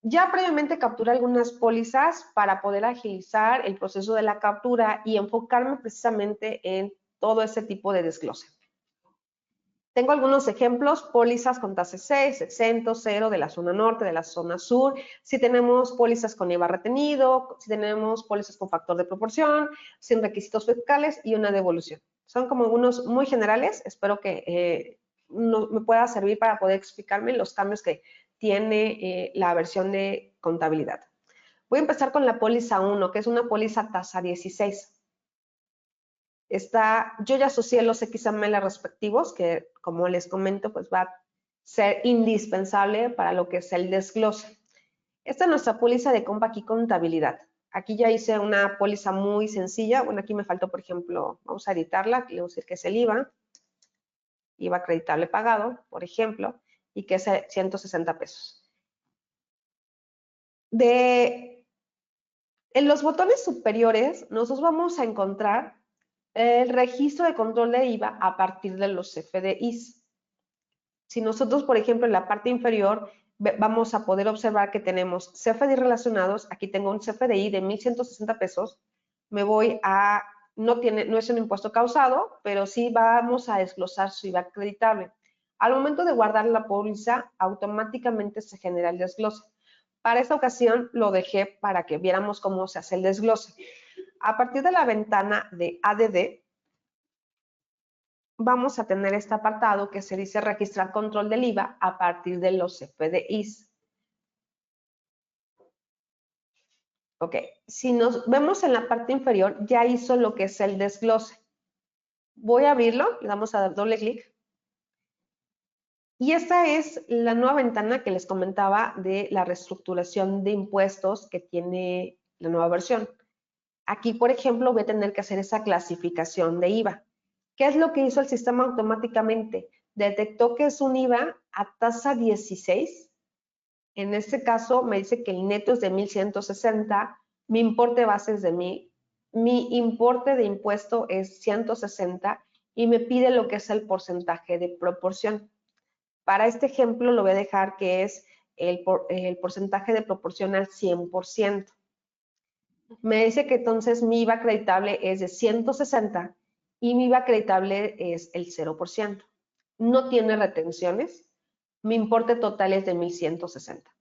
Ya previamente capturé algunas pólizas para poder agilizar el proceso de la captura y enfocarme precisamente en todo ese tipo de desglose. Tengo algunos ejemplos, pólizas con tasa 6, exento, 0 de la zona norte, de la zona sur, si tenemos pólizas con IVA retenido, si tenemos pólizas con factor de proporción, sin requisitos fiscales y una devolución. Son como algunos muy generales, espero que me pueda servir para poder explicarme los cambios que tiene la versión de contabilidad. Voy a empezar con la póliza 1, que es una póliza tasa 16. Yo ya asocié los XML respectivos, que como les comento, pues va a ser indispensable para lo que es el desglose. Esta es nuestra póliza de Compact Contabilidad. Aquí ya hice una póliza muy sencilla. Bueno, aquí me faltó, por ejemplo, vamos a editarla. Aquí le vamos a decir que es el IVA acreditable pagado, por ejemplo, y que es 160 pesos. En los botones superiores, nosotros vamos a encontrar el registro de control de IVA a partir de los CFDIs. Si nosotros, por ejemplo, en la parte inferior vamos a poder observar que tenemos CFDI relacionados, aquí tengo un CFDI de 1,160 pesos, me voy a, no es un impuesto causado, pero sí vamos a desglosar su IVA acreditable. Al momento de guardar la póliza, automáticamente se genera el desglose. Para esta ocasión lo dejé para que viéramos cómo se hace el desglose. A partir de la ventana de ADD, vamos a tener este apartado que se dice registrar control del IVA a partir de los CFDIs. Ok, si nos vemos en la parte inferior, ya hizo lo que es el desglose. Voy a abrirlo, le damos a dar doble clic. Y esta es la nueva ventana que les comentaba de la reestructuración de impuestos que tiene la nueva versión. Aquí, por ejemplo, voy a tener que hacer esa clasificación de IVA. ¿Qué es lo que hizo el sistema automáticamente? Detectó que es un IVA a tasa 16. En este caso, me dice que el neto es de 1,160, mi importe base es de 1,000, mi importe de impuesto es 160 y me pide lo que es el porcentaje de proporción. Para este ejemplo, lo voy a dejar que es el porcentaje de proporción al 100%. Me dice que entonces mi IVA acreditable es de 160 y mi IVA acreditable es el 0%. No tiene retenciones. Mi importe total es de 1,160.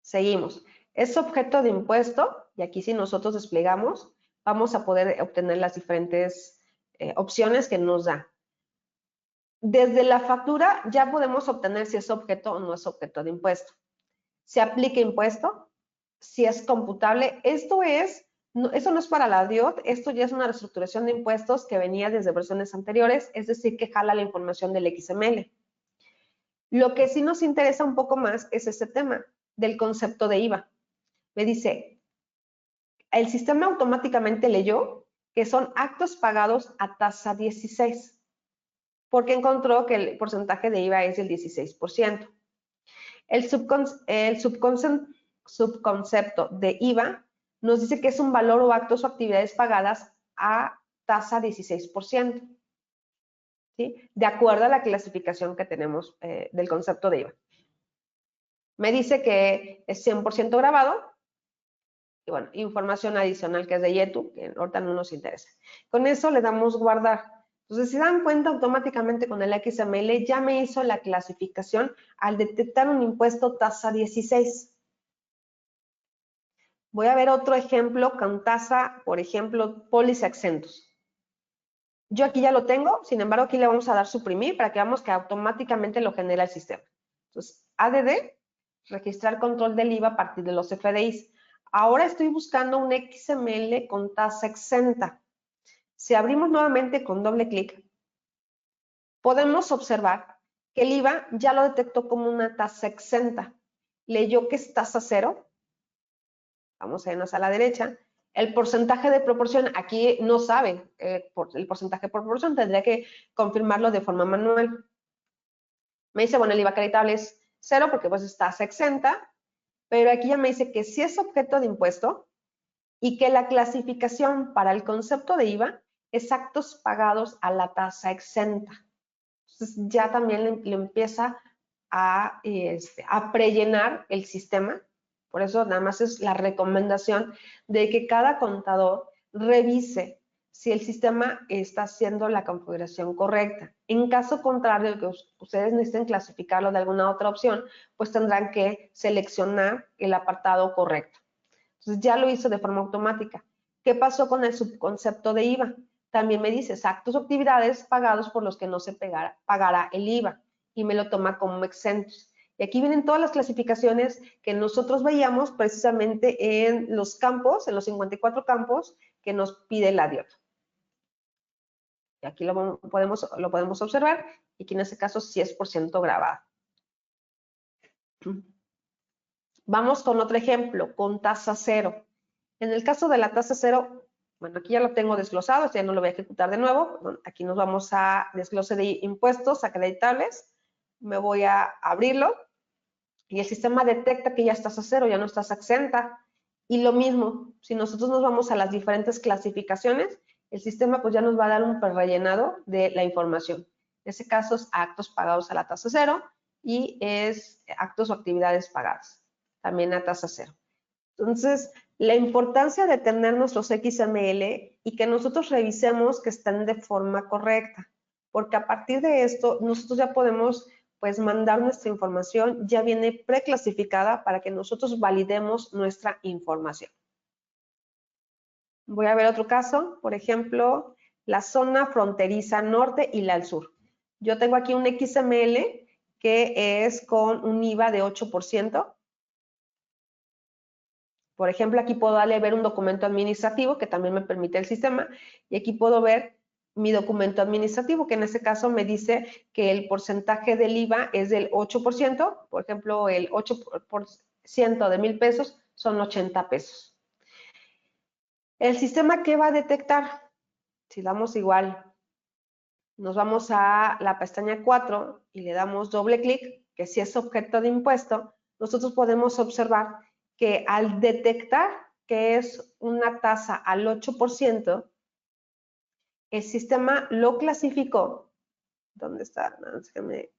Seguimos. Es objeto de impuesto y aquí si nosotros desplegamos, vamos a poder obtener las diferentes opciones que nos da. Desde la factura ya podemos obtener si es objeto o no es objeto de impuesto. Se aplica impuesto, si es computable. Eso no es para la DIOT, esto ya es una reestructuración de impuestos que venía desde versiones anteriores, es decir, que jala la información del XML. Lo que sí nos interesa un poco más es este tema del concepto de IVA. Me dice, el sistema automáticamente leyó que son actos pagados a tasa 16, porque encontró que el porcentaje de IVA es del 16%. El subconcepto de IVA nos dice que es un valor o actos o actividades pagadas a tasa 16%, ¿sí? De acuerdo a la clasificación que tenemos del concepto de IVA. Me dice que es 100% grabado. Y bueno, información adicional que es de YETU, que ahorita no nos interesa. Con eso le damos guardar. Entonces, si dan cuenta, automáticamente con el XML ya me hizo la clasificación al detectar un impuesto tasa 16. Voy a ver otro ejemplo con tasa, por ejemplo, póliza exentos. Yo aquí ya lo tengo, sin embargo, aquí le vamos a dar suprimir para que veamos que automáticamente lo genera el sistema. Entonces, ADD, registrar control del IVA a partir de los FDIs. Ahora estoy buscando un XML con tasa exenta. Si abrimos nuevamente con doble clic, podemos observar que el IVA ya lo detectó como una tasa exenta. Leyó que es tasa 0. Vamos a irnos a la derecha. El porcentaje de proporción, aquí no sabe el porcentaje por proporción, tendría que confirmarlo de forma manual. Me dice, bueno, el IVA acreditable es 0 porque pues es tasa exenta, pero aquí ya me dice que sí es objeto de impuesto y que la clasificación para el concepto de IVA es actos pagados a la tasa exenta. Entonces ya también le empieza a prellenar el sistema. Por eso nada más es la recomendación de que cada contador revise si el sistema está haciendo la configuración correcta. En caso contrario de que ustedes necesiten clasificarlo de alguna otra opción, pues tendrán que seleccionar el apartado correcto. Entonces ya lo hizo de forma automática. ¿Qué pasó con el subconcepto de IVA? También me dice actos o actividades pagados por los que no se pagará el IVA y me lo toma como exentos. Y aquí vienen todas las clasificaciones que nosotros veíamos precisamente en los campos, en los 54 campos que nos pide la DIOT. Y aquí lo podemos observar y aquí en este caso sí es % grabado. Vamos con otro ejemplo, con tasa 0. En el caso de la tasa 0, bueno, aquí ya lo tengo desglosado, ya no lo voy a ejecutar de nuevo. Aquí nos vamos a desglose de impuestos acreditables. Me voy a abrirlo y el sistema detecta que ya es tasa 0, ya no estás exenta. Y lo mismo, si nosotros nos vamos a las diferentes clasificaciones, el sistema pues ya nos va a dar un prerellenado de la información. En ese caso es actos pagados a la tasa 0 y es actos o actividades pagadas, también a tasa 0. Entonces, la importancia de tener nuestros XML y que nosotros revisemos que estén de forma correcta, porque a partir de esto nosotros ya podemos pues mandar nuestra información, ya viene preclasificada para que nosotros validemos nuestra información. Voy a ver otro caso, por ejemplo, la zona fronteriza norte y la al sur. Yo tengo aquí un XML que es con un IVA de 8%. Por ejemplo, aquí puedo darle a ver un documento administrativo que también me permite el sistema y aquí puedo ver mi documento administrativo, que en este caso me dice que el porcentaje del IVA es del 8%, por ejemplo, el 8% de 1,000 pesos son 80 pesos. ¿El sistema qué va a detectar? Si damos igual, nos vamos a la pestaña 4 y le damos doble clic, que si es objeto de impuesto, nosotros podemos observar que al detectar que es una tasa al 8%, el sistema lo clasificó. ¿Dónde está? No, déjame,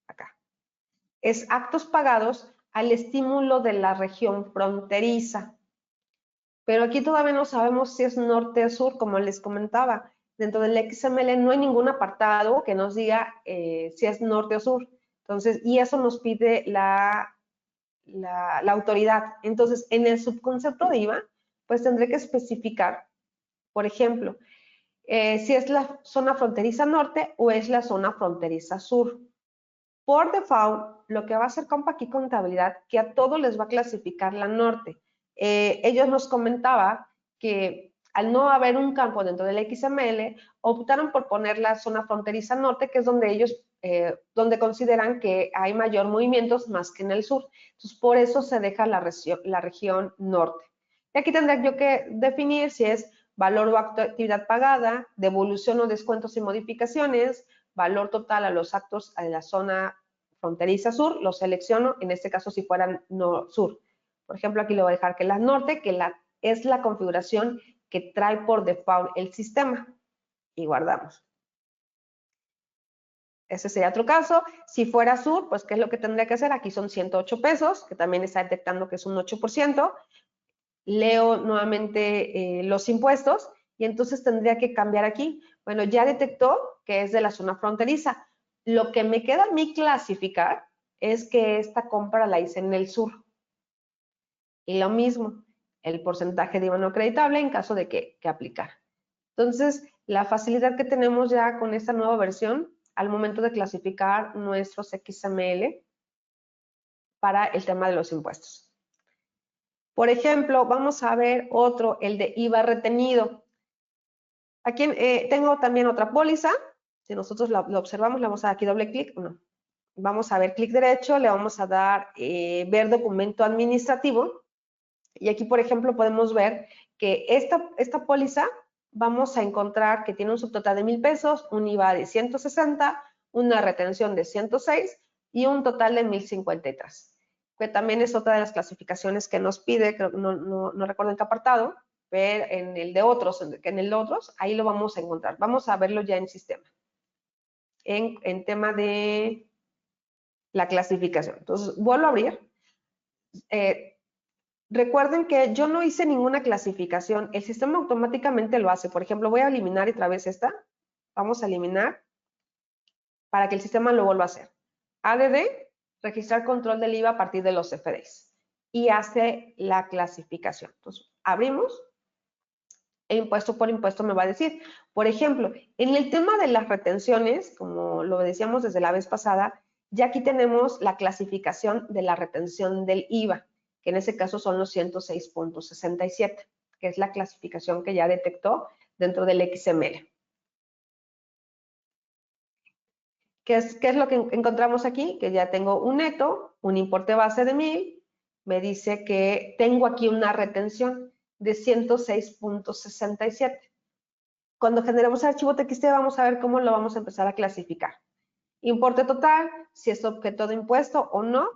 acá. Es actos pagados al estímulo de la región fronteriza. Pero aquí todavía no sabemos si es norte o sur, como les comentaba. Dentro del XML no hay ningún apartado que nos diga si es norte o sur. Entonces, y eso nos pide la autoridad. Entonces, en el subconcepto de IVA, pues tendré que especificar, por ejemplo, si es la zona fronteriza norte o es la zona fronteriza sur. Por default, lo que va a hacer Compact Contabilidad, que a todos les va a clasificar la norte. Ellos nos comentaba que al no haber un campo dentro del XML, optaron por poner la zona fronteriza norte, que es donde ellos, donde consideran que hay mayor movimientos más que en el sur. Entonces, por eso se deja la región norte. Y aquí tendré yo que definir si es valor o actividad pagada, devolución o descuentos y modificaciones, valor total a los actos de la zona fronteriza sur, lo selecciono, en este caso si fueran no sur. Por ejemplo, aquí le voy a dejar que la norte, que es la configuración que trae por default el sistema. Y guardamos. Ese sería otro caso. Si fuera sur, pues ¿qué es lo que tendría que hacer? Aquí son 108 pesos, que también está detectando que es un 8%. Leo nuevamente los impuestos y entonces tendría que cambiar aquí. Bueno, ya detectó que es de la zona fronteriza. Lo que me queda a mí clasificar es que esta compra la hice en el sur. Y lo mismo, el porcentaje de IVA no acreditable en caso de que aplicar. Entonces, la facilidad que tenemos ya con esta nueva versión al momento de clasificar nuestros XML para el tema de los impuestos. Por ejemplo, vamos a ver otro, el de IVA retenido. Aquí tengo también otra póliza. Si nosotros lo observamos, le vamos a dar aquí doble clic. No. Vamos a ver clic derecho, le vamos a dar ver documento administrativo. Y aquí, por ejemplo, podemos ver que esta póliza vamos a encontrar que tiene un subtotal de 1,000 pesos, un IVA de 160, una retención de 106 y un total de 1,053. Que también es otra de las clasificaciones que nos pide, creo, no recuerdo en qué apartado, pero en el de otros, ahí lo vamos a encontrar. Vamos a verlo ya en sistema. En tema de la clasificación. Entonces, vuelvo a abrir. Recuerden que yo no hice ninguna clasificación, el sistema automáticamente lo hace. Por ejemplo, voy a eliminar otra vez esta. Vamos a eliminar para que el sistema lo vuelva a hacer. ADD, registrar control del IVA a partir de los FDIs. Y hace la clasificación. Entonces, abrimos. E impuesto por impuesto me va a decir. Por ejemplo, en el tema de las retenciones, como lo decíamos desde la vez pasada, ya aquí tenemos la clasificación de la retención del IVA, que en ese caso son los 106.67, que es la clasificación que ya detectó dentro del XML. ¿Qué es lo que encontramos aquí? Que ya tengo un neto, un importe base de 1,000, me dice que tengo aquí una retención de 106.67. Cuando generemos el archivo TXT vamos a ver cómo lo vamos a empezar a clasificar. Importe total, si es objeto de impuesto o no,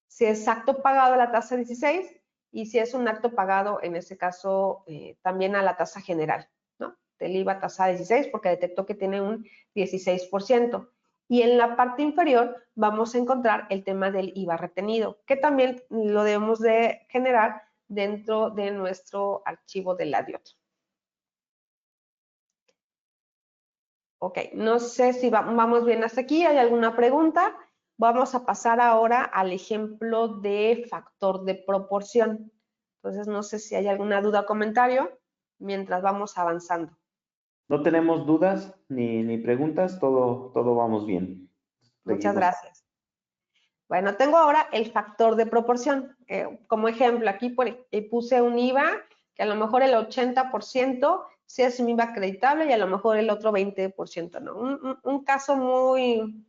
si es acto pagado a la tasa 16 y si es un acto pagado, en este caso, también a la tasa general, ¿no? Del IVA tasa 16 porque detectó que tiene un 16%. Y en la parte inferior vamos a encontrar el tema del IVA retenido, que también lo debemos de generar dentro de nuestro archivo de la DIOT. Ok, no sé si vamos bien hasta aquí. ¿Hay alguna pregunta? Vamos a pasar ahora al ejemplo de factor de proporción. Entonces, no sé si hay alguna duda o comentario mientras vamos avanzando. No tenemos dudas ni preguntas, todo vamos bien. Muchas gracias. Bueno, tengo ahora el factor de proporción. Como ejemplo, aquí puse un IVA que a lo mejor el 80% sí es un IVA acreditable y a lo mejor el otro 20% no. Un caso muy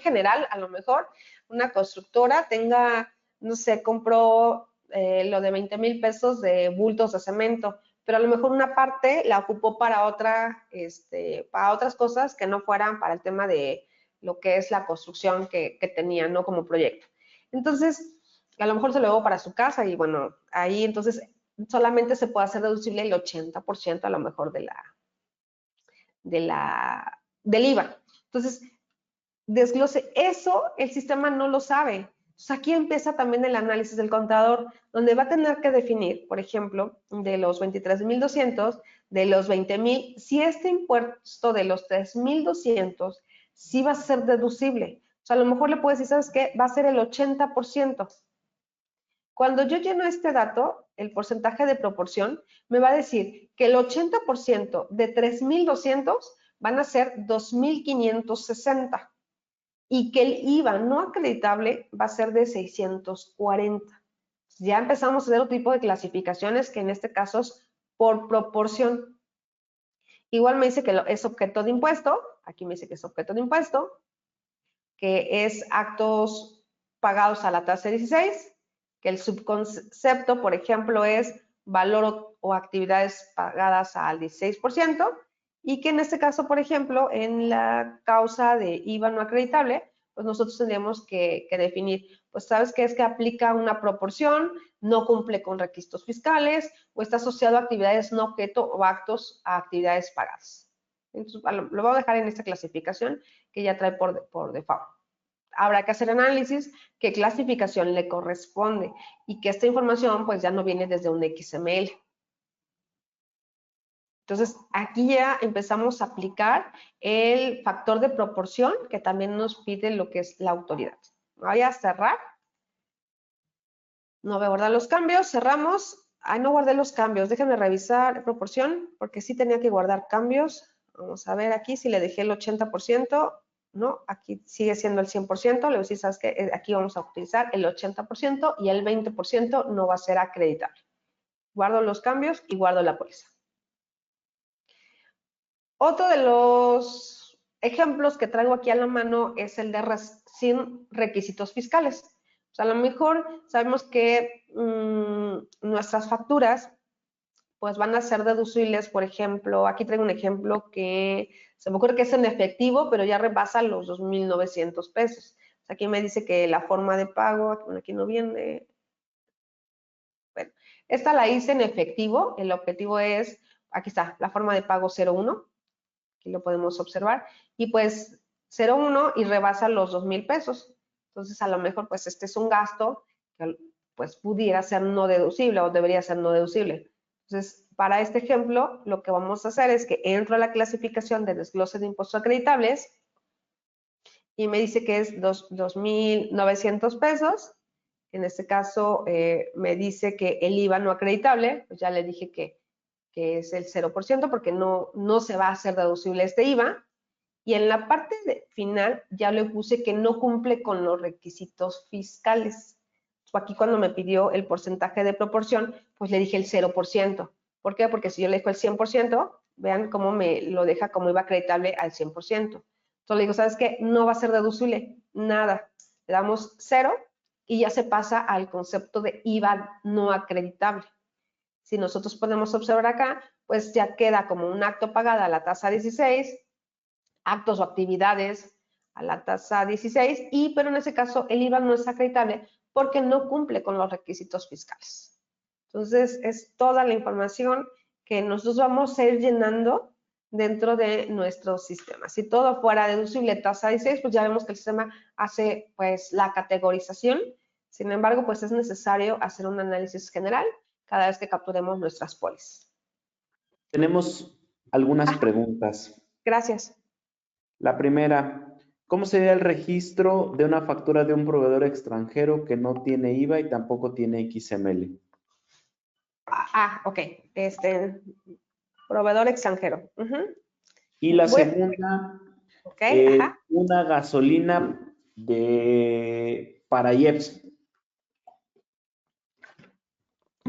general, a lo mejor una constructora tenga, no sé, compró lo de 20,000 pesos de bultos de cemento, pero a lo mejor una parte la ocupó para para otras cosas que no fueran para el tema de lo que es la construcción que tenía, ¿no? Como proyecto. Entonces, a lo mejor se lo llevó para su casa y bueno, ahí entonces solamente se puede hacer deducible el 80% a lo mejor del IVA. Entonces, desglose. Eso el sistema no lo sabe. Entonces, aquí empieza también el análisis del contador, donde va a tener que definir, por ejemplo, de los 23,200, de los 20,000, si este impuesto de los 3,200 sí va a ser deducible. O sea, a lo mejor le puedes decir, ¿sabes qué? Va a ser el 80%. Cuando yo lleno este dato, el porcentaje de proporción, me va a decir que el 80% de 3,200 van a ser 2,560 y que el IVA no acreditable va a ser de 640. Ya empezamos a hacer otro tipo de clasificaciones que en este caso es por proporción. Igual me dice que es objeto de impuesto, aquí me dice que es objeto de impuesto, que es actos pagados a la tasa 16, que el subconcepto, por ejemplo, es valor o actividades pagadas al 16%, y que en este caso, por ejemplo, en la causa de IVA no acreditable, pues nosotros tendríamos que definir, pues sabes que es que aplica una proporción, no cumple con requisitos fiscales o está asociado a actividades no objeto o actos a actividades pagadas. Entonces, lo voy a dejar en esta clasificación que ya trae por default. Habrá que hacer análisis, qué clasificación le corresponde y que esta información pues ya no viene desde un XML. Entonces, aquí ya empezamos a aplicar el factor de proporción que también nos pide lo que es la autoridad. Voy a cerrar. No voy a guardar los cambios, cerramos. Ay, no guardé los cambios. Déjenme revisar proporción porque sí tenía que guardar cambios. Vamos a ver aquí si le dejé el 80%. No, aquí sigue siendo el 100%. Le voy a decir, ¿sabes qué? Aquí vamos a utilizar el 80% y el 20% no va a ser acreditable. Guardo los cambios y guardo la póliza. Otro de los ejemplos que traigo aquí a la mano es el de sin requisitos fiscales. O sea, a lo mejor sabemos que nuestras facturas pues van a ser deducibles, por ejemplo, aquí traigo un ejemplo que se me ocurre que es en efectivo, pero ya rebasa los 2,900 pesos. O sea, aquí me dice que la forma de pago, aquí no viene. Bueno, esta la hice en efectivo, el objetivo es, aquí está, la forma de pago 01, aquí lo podemos observar, y pues 01 y rebasa los 2,000 pesos. Entonces, a lo mejor, pues este es un gasto que pues pudiera ser no deducible o debería ser no deducible. Entonces, para este ejemplo, lo que vamos a hacer es que entro a la clasificación de desglose de impuestos acreditables y me dice que es 2,900 pesos. En este caso, me dice que el IVA no acreditable, pues ya le dije que es el 0% porque no se va a hacer deducible este IVA. Y en la parte final ya le puse que no cumple con los requisitos fiscales. Aquí cuando me pidió el porcentaje de proporción, pues le dije el 0%. ¿Por qué? Porque si yo le dejo el 100%, vean cómo me lo deja como IVA acreditable al 100%. Entonces le digo, ¿sabes qué? No va a ser deducible, nada. Le damos 0 y ya se pasa al concepto de IVA no acreditable. Si nosotros podemos observar acá, pues ya queda como un acto pagado a la tasa 16, actos o actividades a la tasa 16, pero en ese caso el IVA no es acreditable porque no cumple con los requisitos fiscales. Entonces, es toda la información que nosotros vamos a ir llenando dentro de nuestro sistema. Si todo fuera deducible tasa 16, pues ya vemos que el sistema hace pues la categorización. Sin embargo, pues es necesario hacer un análisis general cada vez que capturemos nuestras pólizas. Tenemos algunas preguntas. Gracias. La primera, ¿cómo sería el registro de una factura de un proveedor extranjero que no tiene IVA y tampoco tiene XML? Ok. Proveedor extranjero. Y la segunda, Okay, una gasolina para IEPS.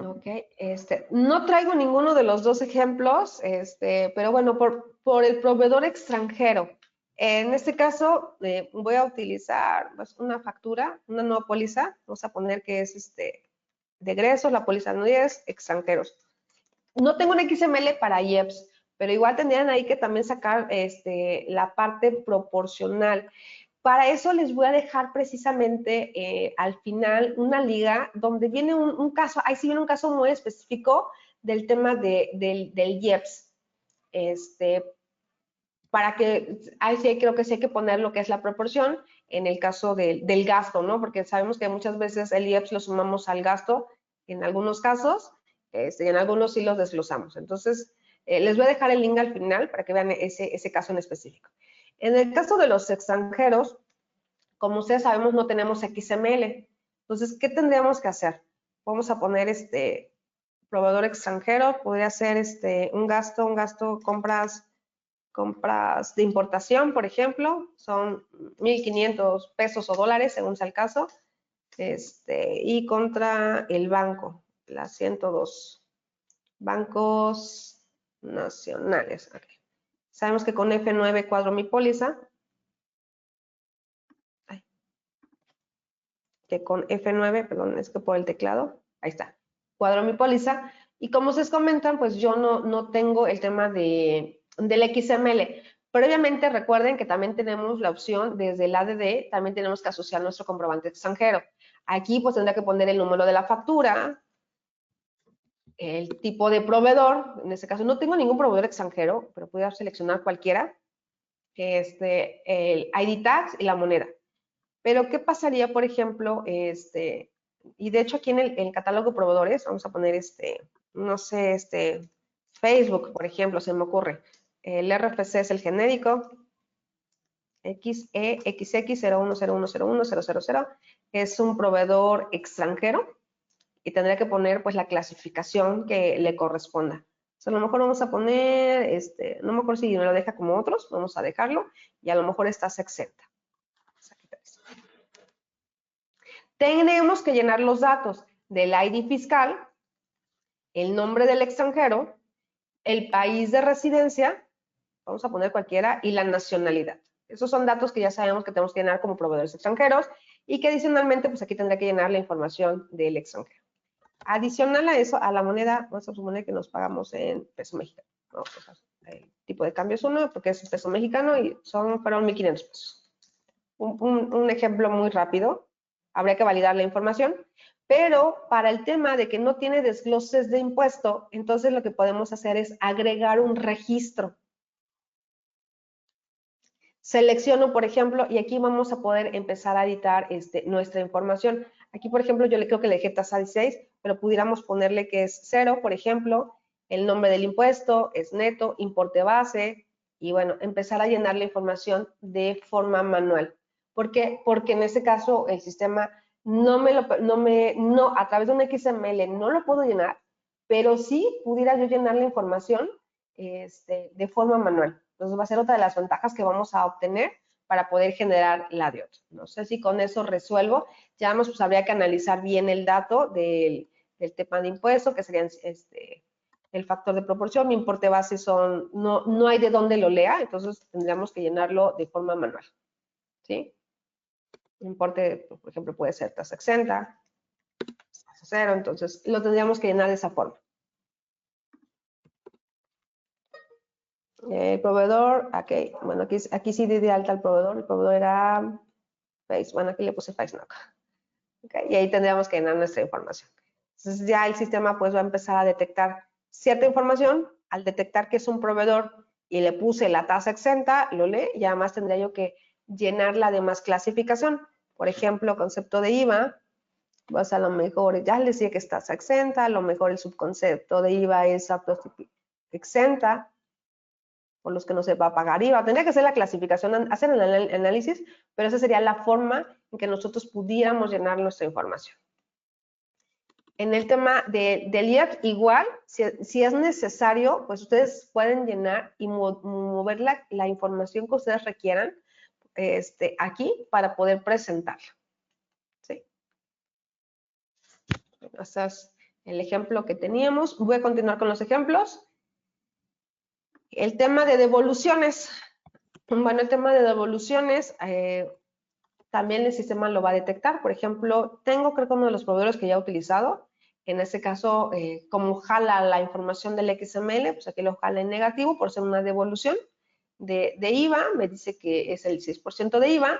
Ok. Ok, no traigo ninguno de los dos ejemplos, pero bueno, por el proveedor extranjero. En este caso, voy a utilizar pues, una factura, una nueva póliza. Vamos a poner que es de egresos, la póliza no es extranjeros. No tengo un XML para IEPS, pero igual tendrían ahí que también sacar la parte proporcional. Para eso les voy a dejar precisamente al final una liga donde viene un caso, ahí sí viene un caso muy específico del tema del IEPS. Para que, ahí sí creo que sí hay que poner lo que es la proporción en el caso del gasto, ¿no? Porque sabemos que muchas veces el IEPS lo sumamos al gasto, en algunos casos, y en algunos sí los desglosamos. Entonces, les voy a dejar el link al final para que vean ese caso en específico. En el caso de los extranjeros, como ustedes sabemos, no tenemos XML. Entonces, ¿qué tendríamos que hacer? Vamos a poner proveedor extranjero, podría ser un gasto, compras de importación, por ejemplo, son 1,500 pesos o dólares, según sea el caso, y contra el banco, la 102, bancos nacionales. Okay. Sabemos que con F9 cuadro mi póliza, que con F9, perdón, es que por el teclado, ahí está, cuadro mi póliza, y como ustedes comentan, pues yo no tengo el tema del XML, pero obviamente recuerden que también tenemos la opción desde el ADD, también tenemos que asociar nuestro comprobante extranjero. Aquí pues tendría que poner el número de la factura, el tipo de proveedor, en este caso no tengo ningún proveedor extranjero, pero puedo seleccionar cualquiera, el ID tags y la moneda. Pero, ¿qué pasaría, por ejemplo, y de hecho aquí en el catálogo de proveedores, vamos a poner no sé, Facebook, por ejemplo, se me ocurre. El RFC es el genérico, XX01010101000, es un proveedor extranjero y tendría que poner pues la clasificación que le corresponda. O sea, a lo mejor vamos a poner, no me acuerdo si me lo deja como otros, vamos a dejarlo y a lo mejor estás exenta. Tenemos que llenar los datos del ID fiscal, el nombre del extranjero, el país de residencia, vamos a poner cualquiera, y la nacionalidad. Esos son datos que ya sabemos que tenemos que llenar como proveedores extranjeros y que adicionalmente, pues aquí tendré que llenar la información del extranjero. Adicional a eso, a la moneda, vamos a suponer que nos pagamos en peso mexicano. ¿No? El tipo de cambio es 1 porque es peso mexicano y fueron 1,500 pesos. Un ejemplo muy rápido. Habría que validar la información, pero para el tema de que no tiene desgloses de impuesto, entonces lo que podemos hacer es agregar un registro. Selecciono, por ejemplo, y aquí vamos a poder empezar a editar nuestra información. Aquí, por ejemplo, yo creo que le dejé tasa 16, pero pudiéramos ponerle que es 0, por ejemplo, el nombre del impuesto, es neto, importe base, y bueno, empezar a llenar la información de forma manual. ¿Por qué? Porque en este caso el sistema a través de un XML no lo puedo llenar, pero sí pudiera yo llenar la información de forma manual. Entonces va a ser otra de las ventajas que vamos a obtener para poder generar la DIOT. No sé si con eso resuelvo. Ya pues habría que analizar bien el dato del tema de impuesto, que serían el factor de proporción. Mi importe base no hay de dónde lo lea, entonces tendríamos que llenarlo de forma manual. ¿Sí? Importe, por ejemplo, puede ser tasa exenta, tasa cero, entonces lo tendríamos que llenar de esa forma. El proveedor, ok, bueno, aquí sí di de alta al proveedor, el proveedor era Face, bueno, aquí le puse FaceNock. Okay, y ahí tendríamos que llenar nuestra información. Entonces ya el sistema pues va a empezar a detectar cierta información, al detectar que es un proveedor y le puse la tasa exenta, lo lee y además tendría yo que llenar la demás clasificación. Por ejemplo, concepto de IVA, pues a lo mejor ya le decía que es tasa exenta, a lo mejor el subconcepto de IVA es exenta, por los que no se va a pagar IVA. Tendría que hacer la clasificación, hacer el análisis, pero esa sería la forma en que nosotros pudiéramos llenar nuestra información. En el tema del IEPS, igual, si es necesario, pues ustedes pueden llenar y mover la información que ustedes requieran aquí para poder presentarla. ¿Sí? Esa es el ejemplo que teníamos. Voy a continuar con los ejemplos. El tema de devoluciones. Bueno, el tema de devoluciones, también el sistema lo va a detectar. Por ejemplo, tengo creo que uno de los proveedores que ya he utilizado. En este caso, como jala la información del XML, pues aquí lo jala en negativo por ser una devolución de IVA. Me dice que es el 6% de IVA.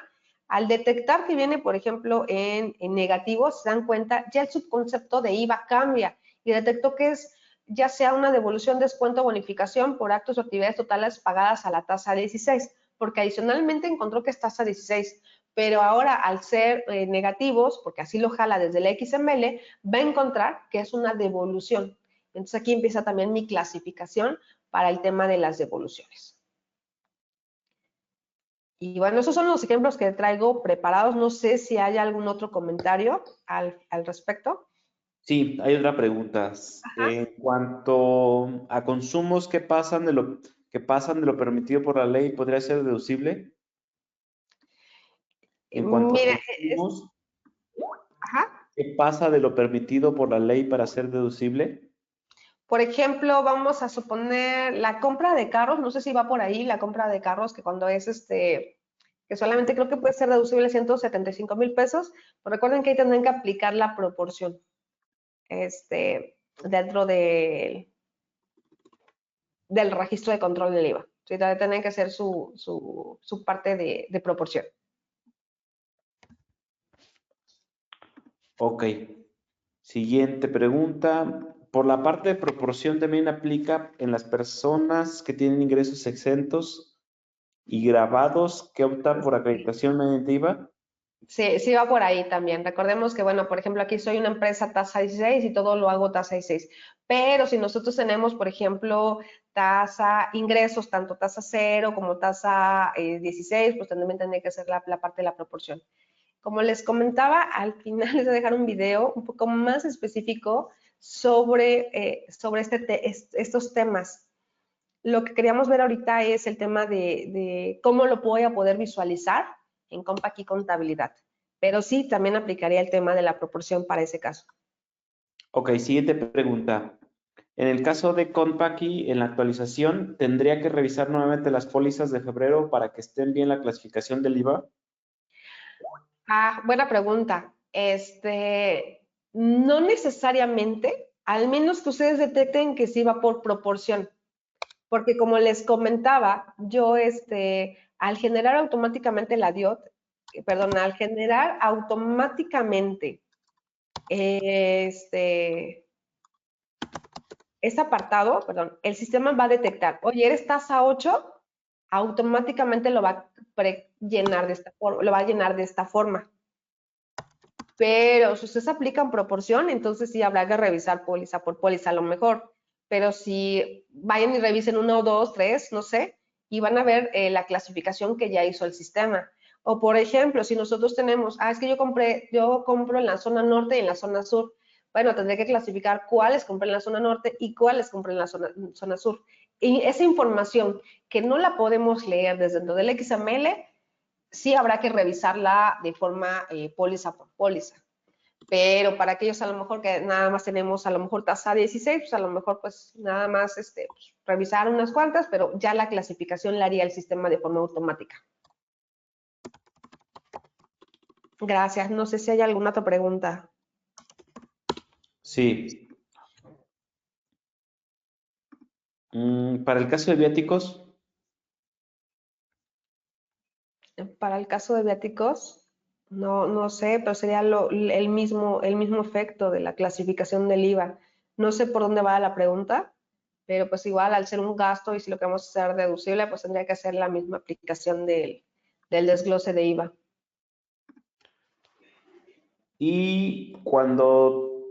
Al detectar que viene, por ejemplo, en negativo, se dan cuenta, ya el subconcepto de IVA cambia y detectó que es ya sea una devolución, descuento o bonificación por actos o actividades totales pagadas a la tasa 16, porque adicionalmente encontró que es tasa 16, pero ahora al ser negativos, porque así lo jala desde el XML, va a encontrar que es una devolución. Entonces aquí empieza también mi clasificación para el tema de las devoluciones. Y bueno, esos son los ejemplos que traigo preparados. No sé si hay algún otro comentario al respecto. Sí, hay otra pregunta. Ajá. En cuanto a consumos que pasan de lo permitido por la ley, ¿podría ser deducible? En cuanto a Mire, consumos, ajá. ¿qué pasa de lo permitido por la ley para ser deducible? Por ejemplo, vamos a suponer la compra de carros, no sé si va por ahí la compra de carros, que cuando es que solamente creo que puede ser deducible 175,000 pesos, pues recuerden que ahí tendrán que aplicar la proporción dentro del registro de control del IVA. Sí, tienen que hacer su parte de proporción. Ok. Siguiente pregunta. Por la parte de proporción también aplica en las personas que tienen ingresos exentos y grabados que optan por acreditación mediante IVA. Sí, sí va por ahí también. Recordemos que, bueno, por ejemplo, aquí soy una empresa tasa 16 y todo lo hago tasa 16. Pero si nosotros tenemos, por ejemplo, tasa ingresos, tanto tasa 0 como tasa 16, pues también tendría que ser la parte de la proporción. Como les comentaba, al final les voy a dejar un video un poco más específico sobre estos temas. Lo que queríamos ver ahorita es el tema de cómo lo voy a poder visualizar en Compact y Contabilidad. Pero sí, también aplicaría el tema de la proporción para ese caso. Ok, siguiente pregunta. En el caso de Compaqui, en la actualización, ¿tendría que revisar nuevamente las pólizas de febrero para que estén bien la clasificación del IVA? Ah, buena pregunta. No necesariamente, al menos que ustedes detecten que sí va por proporción. Porque como les comentaba, yo al generar automáticamente la DIOT, perdón, al generar automáticamente este apartado, perdón, el sistema va a detectar, oye, eres tasa 8, automáticamente lo va a llenar de esta forma, lo va a llenar de esta forma. Pero si ustedes aplican proporción, entonces sí habrá que revisar póliza por póliza a lo mejor. Pero si vayan y revisen 1, 2, 3, no sé, y van a ver la clasificación que ya hizo el sistema. O por ejemplo, si nosotros tenemos, es que yo compro en la zona norte y en la zona sur. Bueno, tendré que clasificar cuáles compré en la zona norte y cuáles compré en la zona sur. Y esa información que no la podemos leer desde dentro del XML, sí habrá que revisarla de forma póliza por póliza. Pero para aquellos a lo mejor que nada más tenemos a lo mejor tasa 16, pues a lo mejor pues nada más pues, revisar unas cuantas, pero ya la clasificación la haría el sistema de forma automática. Gracias. No sé si hay alguna otra pregunta. Sí. Para el caso de viáticos, Para el caso de viáticos, no sé, pero sería el mismo efecto de la clasificación del IVA. No sé por dónde va la pregunta, pero pues igual al ser un gasto y si lo queremos hacer deducible, pues tendría que hacer la misma aplicación del desglose de IVA. y cuando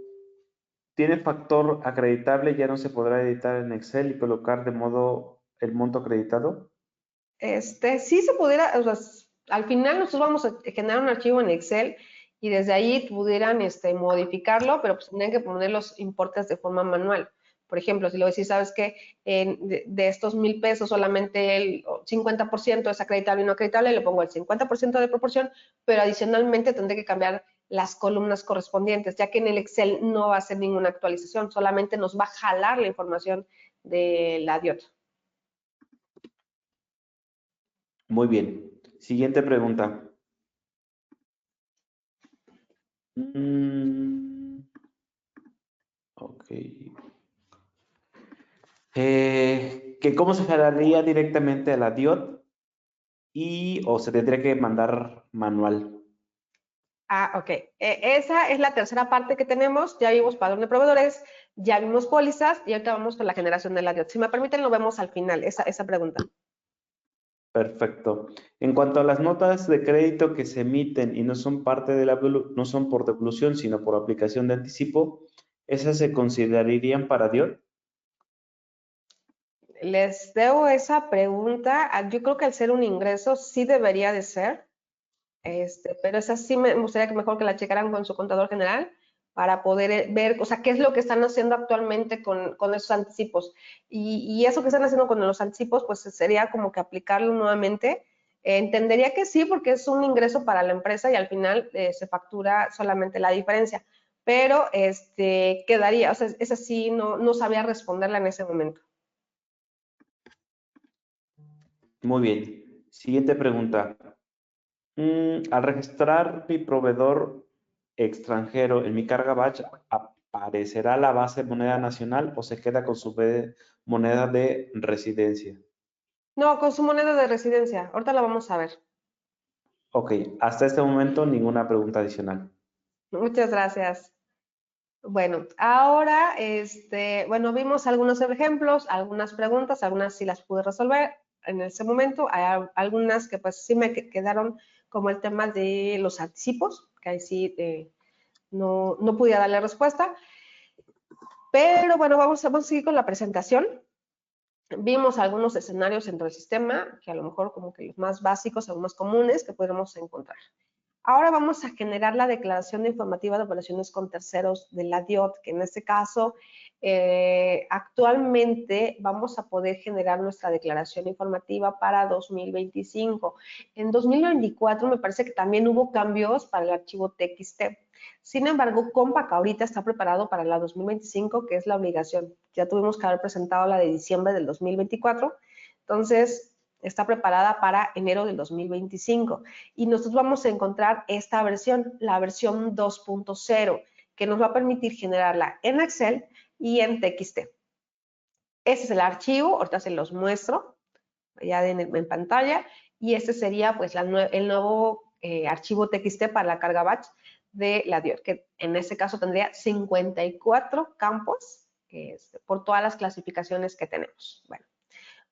tiene factor acreditable, ya no se podrá editar en Excel y colocar de modo el monto acreditado. Sí se pudiera, o sea, al final nosotros vamos a generar un archivo en Excel y desde ahí pudieran modificarlo, pero pues tendrían que poner los importes de forma manual. Por ejemplo, si le voy a decir, ¿sabes qué? De estos 1,000 pesos solamente el 50% es acreditable y no acreditable, le pongo el 50% de proporción, pero adicionalmente tendré que cambiar las columnas correspondientes, ya que en el Excel no va a hacer ninguna actualización, solamente nos va a jalar la información de la DIOT. Muy bien. Siguiente pregunta. Ok. Que cómo se generaría directamente a la DIOT o se tendría que mandar manual. Ok. Esa es la tercera parte que tenemos. Ya vimos padrón de proveedores, ya vimos pólizas y ahorita vamos con la generación de la DIOT. Si me permiten, lo vemos al final, esa pregunta. Perfecto. En cuanto a las notas de crédito que se emiten y no son parte de no son por devolución, sino por aplicación de anticipo, ¿esas se considerarían para DIOT? Les debo esa pregunta. Yo creo que al ser un ingreso sí debería de ser, pero esa sí me gustaría que mejor que la checaran con su contador general para poder ver, o sea, qué es lo que están haciendo actualmente con esos anticipos. Y eso que están haciendo con los anticipos, pues sería como que aplicarlo nuevamente. Entendería que sí, porque es un ingreso para la empresa y al final se factura solamente la diferencia. Pero quedaría, o sea, esa sí no sabía responderla en ese momento. Muy bien. Siguiente pregunta. Al registrar mi proveedor extranjero en mi carga batch, ¿aparecerá la base moneda nacional o se queda con su moneda de residencia? No, con su moneda de residencia. Ahorita la vamos a ver. Ok, hasta este momento ninguna pregunta adicional. Muchas gracias. Bueno, ahora, bueno, vimos algunos ejemplos, algunas preguntas, algunas sí las pude resolver en ese momento. Hay algunas que pues sí me quedaron como el tema de los anticipos, que ahí sí no pude darle respuesta. Pero bueno, vamos a seguir con la presentación. Vimos algunos escenarios dentro del sistema, que a lo mejor como que los más básicos, los más comunes que podemos encontrar. Ahora vamos a generar la declaración informativa de operaciones con terceros de la DIOT, que en este caso actualmente vamos a poder generar nuestra declaración informativa para 2025. En 2024 me parece que también hubo cambios para el archivo TXT. Sin embargo, Compac ahorita está preparado para la 2025, que es la obligación. Ya tuvimos que haber presentado la de diciembre del 2024. Entonces, está preparada para enero del 2025. Y nosotros vamos a encontrar esta versión, la versión 2.0, que nos va a permitir generarla en Excel y en TXT. Este es el archivo, ahorita se los muestro ya en pantalla, y este sería pues el nuevo archivo TXT para la carga batch de la DIOT, que en este caso tendría 54 campos por todas las clasificaciones que tenemos. Bueno,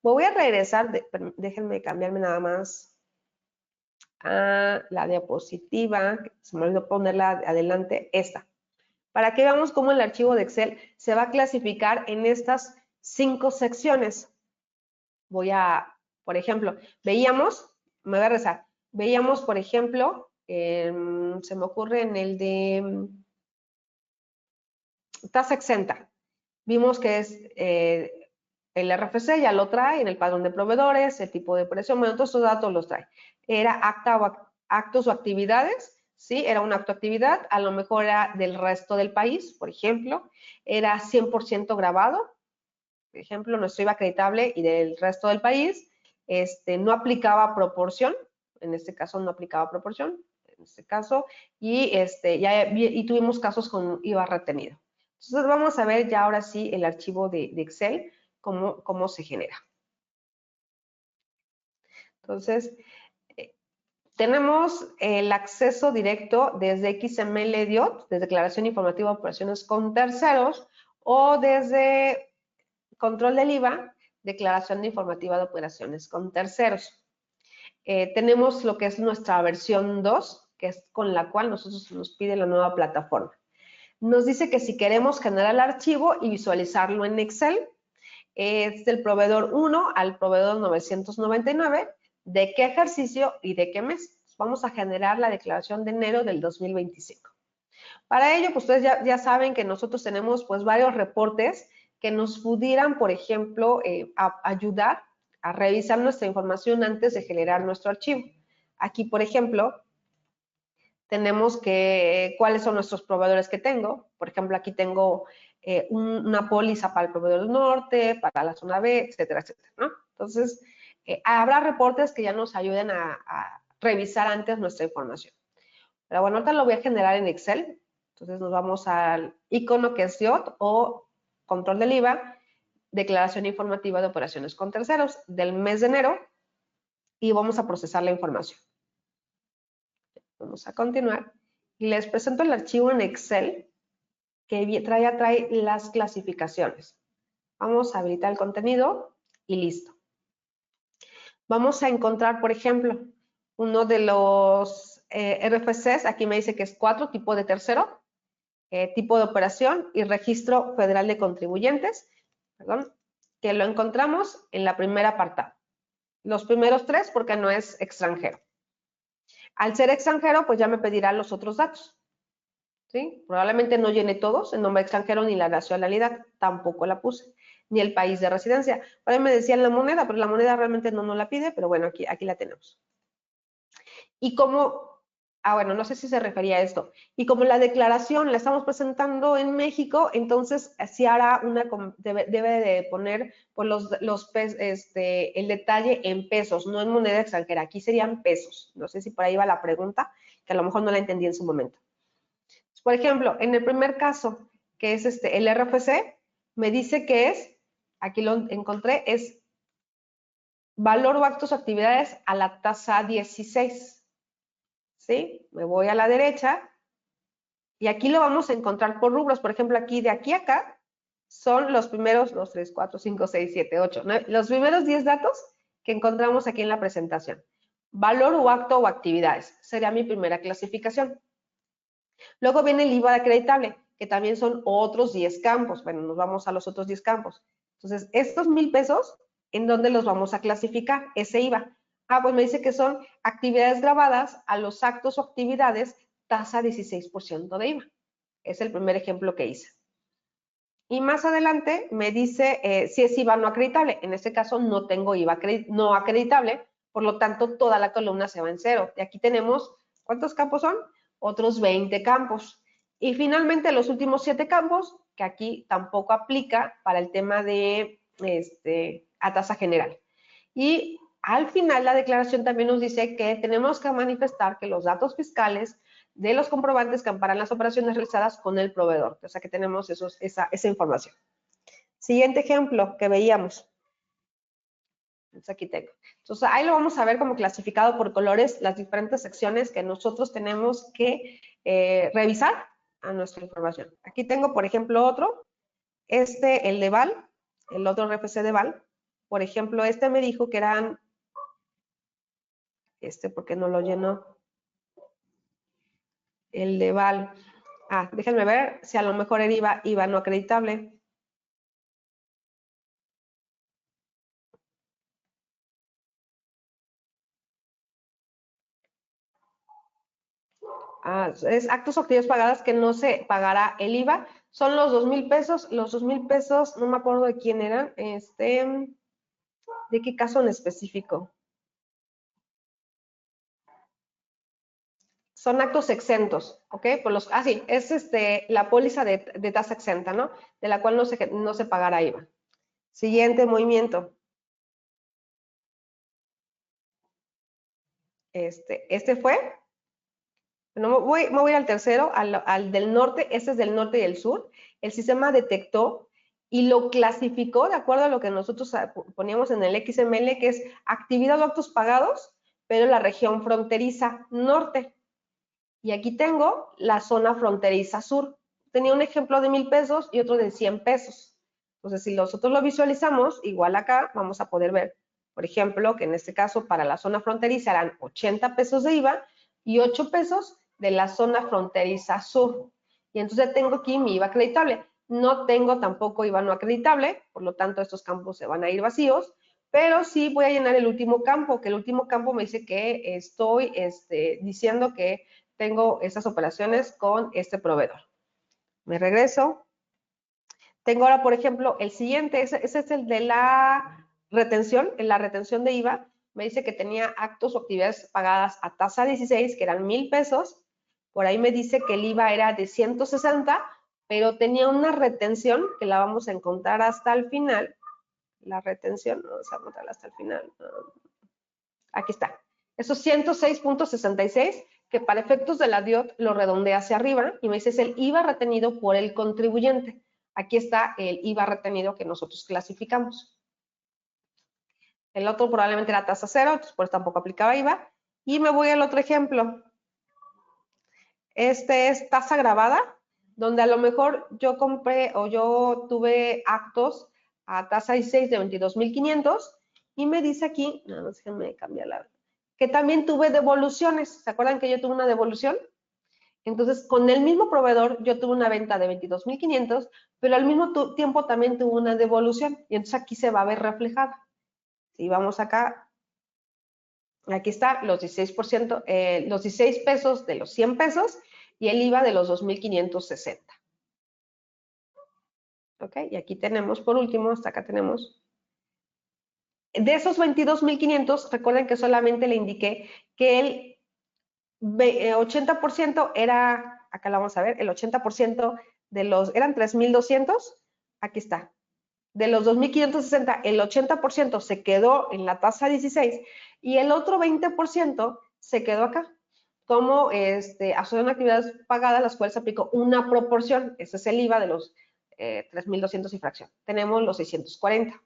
voy a regresar, déjenme cambiarme nada más a la diapositiva, se me olvidó ponerla adelante, esta, para que veamos cómo el archivo de Excel se va a clasificar en estas 5 secciones. Voy a, por ejemplo, veíamos, me voy a rezar, veíamos, por ejemplo, se me ocurre en el de tasa exenta, vimos que es el RFC, ya lo trae en el padrón de proveedores, el tipo de presión, bueno, todos estos datos los trae. Era actos o actividades, ¿sí? Era un acto o actividad, a lo mejor era del resto del país, por ejemplo, era 100% grabado, por ejemplo, nuestro IVA acreditable y del resto del país, no aplicaba proporción, en este caso no aplicaba proporción, en este caso, y tuvimos casos con IVA retenido. Entonces vamos a ver ya ahora sí el archivo de Excel, cómo se genera. Entonces, tenemos el acceso directo desde XML DIOT, desde Declaración Informativa de Operaciones con Terceros, o desde Control del IVA, Declaración Informativa de Operaciones con Terceros. Tenemos lo que es nuestra versión 2, que es con la cual nosotros nos pide la nueva plataforma. Nos dice que si queremos generar el archivo y visualizarlo en Excel, es del proveedor 1 al proveedor 999, de qué ejercicio y de qué mes. Vamos a generar la declaración de enero del 2025. Para ello, pues ustedes ya saben que nosotros tenemos pues varios reportes que nos pudieran, por ejemplo, ayudar a revisar nuestra información antes de generar nuestro archivo. Aquí, por ejemplo, tenemos que, cuáles son nuestros proveedores que tengo. Por ejemplo, aquí tengo una póliza para el proveedor del norte, para la zona B, etcétera, etcétera, ¿no? Entonces, habrá reportes que ya nos ayuden a revisar antes nuestra información. Pero bueno, ahorita lo voy a generar en Excel. Entonces nos vamos al icono que es DIOT o control del IVA, declaración informativa de operaciones con terceros del mes de enero y vamos a procesar la información. Vamos a continuar y les presento el archivo en Excel que trae las clasificaciones. Vamos a habilitar el contenido y listo. Vamos a encontrar, por ejemplo, uno de los RFCs, aquí me dice que es 4, tipo de tercero, tipo de operación y registro federal de contribuyentes, perdón, que lo encontramos en la primera apartado. Los primeros 3 porque no es extranjero. Al ser extranjero, pues ya me pedirá los otros datos. ¿Sí? Probablemente no llene todos, el nombre extranjero ni la nacionalidad, tampoco la puse, ni el país de residencia. Por ahí me decían la moneda, pero la moneda realmente no nos la pide, pero bueno, aquí la tenemos. Y como, bueno, no sé si se refería a esto, y como la declaración la estamos presentando en México, entonces sí hará debe de poner pues, el detalle en pesos, no en moneda extranjera, aquí serían pesos. No sé si por ahí va la pregunta, que a lo mejor no la entendí en su momento. Por ejemplo, en el primer caso, que es el RFC, me dice que es, aquí lo encontré, es valor o actos o actividades a la tasa 16. ¿Sí? Me voy a la derecha y aquí lo vamos a encontrar por rubros. Por ejemplo, aquí de aquí a acá son los primeros 2, 3, 4, 5, 6, 7, 8, 9, los primeros 10 datos que encontramos aquí en la presentación. Valor o acto o actividades. Sería mi primera clasificación. Luego viene el IVA acreditable, que también son otros 10 campos. Bueno, nos vamos a los otros 10 campos. Entonces, estos 1,000 pesos, ¿en dónde los vamos a clasificar? Ese IVA. Pues me dice que son actividades grabadas a los actos o actividades, tasa 16% de IVA. Es el primer ejemplo que hice. Y más adelante me dice si es IVA no acreditable. En este caso no tengo IVA no acreditable, por lo tanto toda la columna se va en cero. Y aquí tenemos, ¿cuántos campos son? Otros 20 campos. Y finalmente los últimos 7 campos, que aquí tampoco aplica para el tema de a tasa general. Y al final la declaración también nos dice que tenemos que manifestar que los datos fiscales de los comprobantes que amparan las operaciones realizadas con el proveedor. O sea que tenemos esa información. Siguiente ejemplo que veíamos. Entonces aquí tengo. Entonces ahí lo vamos a ver como clasificado por colores las diferentes secciones que nosotros tenemos que revisar a nuestra información. Aquí tengo, por ejemplo, otro. El de Val, el otro RFC de Val. Por ejemplo, me dijo que eran, porque no lo llenó. El de Val. Déjenme ver si a lo mejor era IVA no acreditable. Es actos o actividades pagadas que no se pagará el IVA. Son los 2,000 pesos. Los 2,000 pesos, no me acuerdo de quién eran. ¿De qué caso en específico? Son actos exentos, ¿ok? Sí, es la póliza de tasa exenta, ¿no? De la cual no se pagará IVA. Siguiente movimiento. Fue. Me voy a ir al tercero, al del norte. Este es del norte y el sur. El sistema detectó y lo clasificó de acuerdo a lo que nosotros poníamos en el XML, que es actividad o actos pagados, pero la región fronteriza norte. Y aquí tengo la zona fronteriza sur. Tenía un ejemplo de 1,000 pesos y otro de 100 pesos. Entonces, si nosotros lo visualizamos, igual acá vamos a poder ver, por ejemplo, que en este caso para la zona fronteriza eran 80 pesos de IVA y 8 pesos de la zona fronteriza sur. Y entonces tengo aquí mi IVA acreditable. No tengo tampoco IVA no acreditable, por lo tanto estos campos se van a ir vacíos, pero sí voy a llenar el último campo, que el último campo me dice que estoy diciendo que tengo estas operaciones con este proveedor. Me regreso. Tengo ahora, por ejemplo, el siguiente, ese es el de la retención, en la retención de IVA, me dice que tenía actos o actividades pagadas a tasa 16, que eran 1,000 pesos, Por ahí me dice que el IVA era de 160, pero tenía una retención que la vamos a encontrar hasta el final. La retención, vamos a encontrarla hasta el final. Aquí está. Esos 106.66, que para efectos de la DIOT lo redondea hacia arriba y me dice es el IVA retenido por el contribuyente. Aquí está el IVA retenido que nosotros clasificamos. El otro probablemente era tasa cero, entonces por eso tampoco aplicaba IVA. Y me voy al otro ejemplo. Este es tasa grabada, donde a lo mejor yo compré o yo tuve actos a tasa 16 de 22.500 y me dice aquí, no, déjenme cambiar que también tuve devoluciones. ¿Se acuerdan que yo tuve una devolución? Entonces, con el mismo proveedor, yo tuve una venta de 22.500, pero al mismo tiempo también tuve una devolución. Y entonces aquí se va a ver reflejada. Si vamos acá, aquí está los 16%, los 16 pesos de los 100 pesos y el IVA de los 2.560. ¿Ok? Y aquí tenemos, por último, hasta acá tenemos. De esos 22.500, recuerden que solamente le indiqué que el 80% era, acá la vamos a ver, el 80% de los, eran 3.200, aquí está. De los 2.560, el 80% se quedó en la tasa 16 y el otro 20% se quedó acá. Como asociación de actividades pagadas, las cuales aplicó una proporción. Ese es el IVA de los 3.200 y fracción. Tenemos los 640.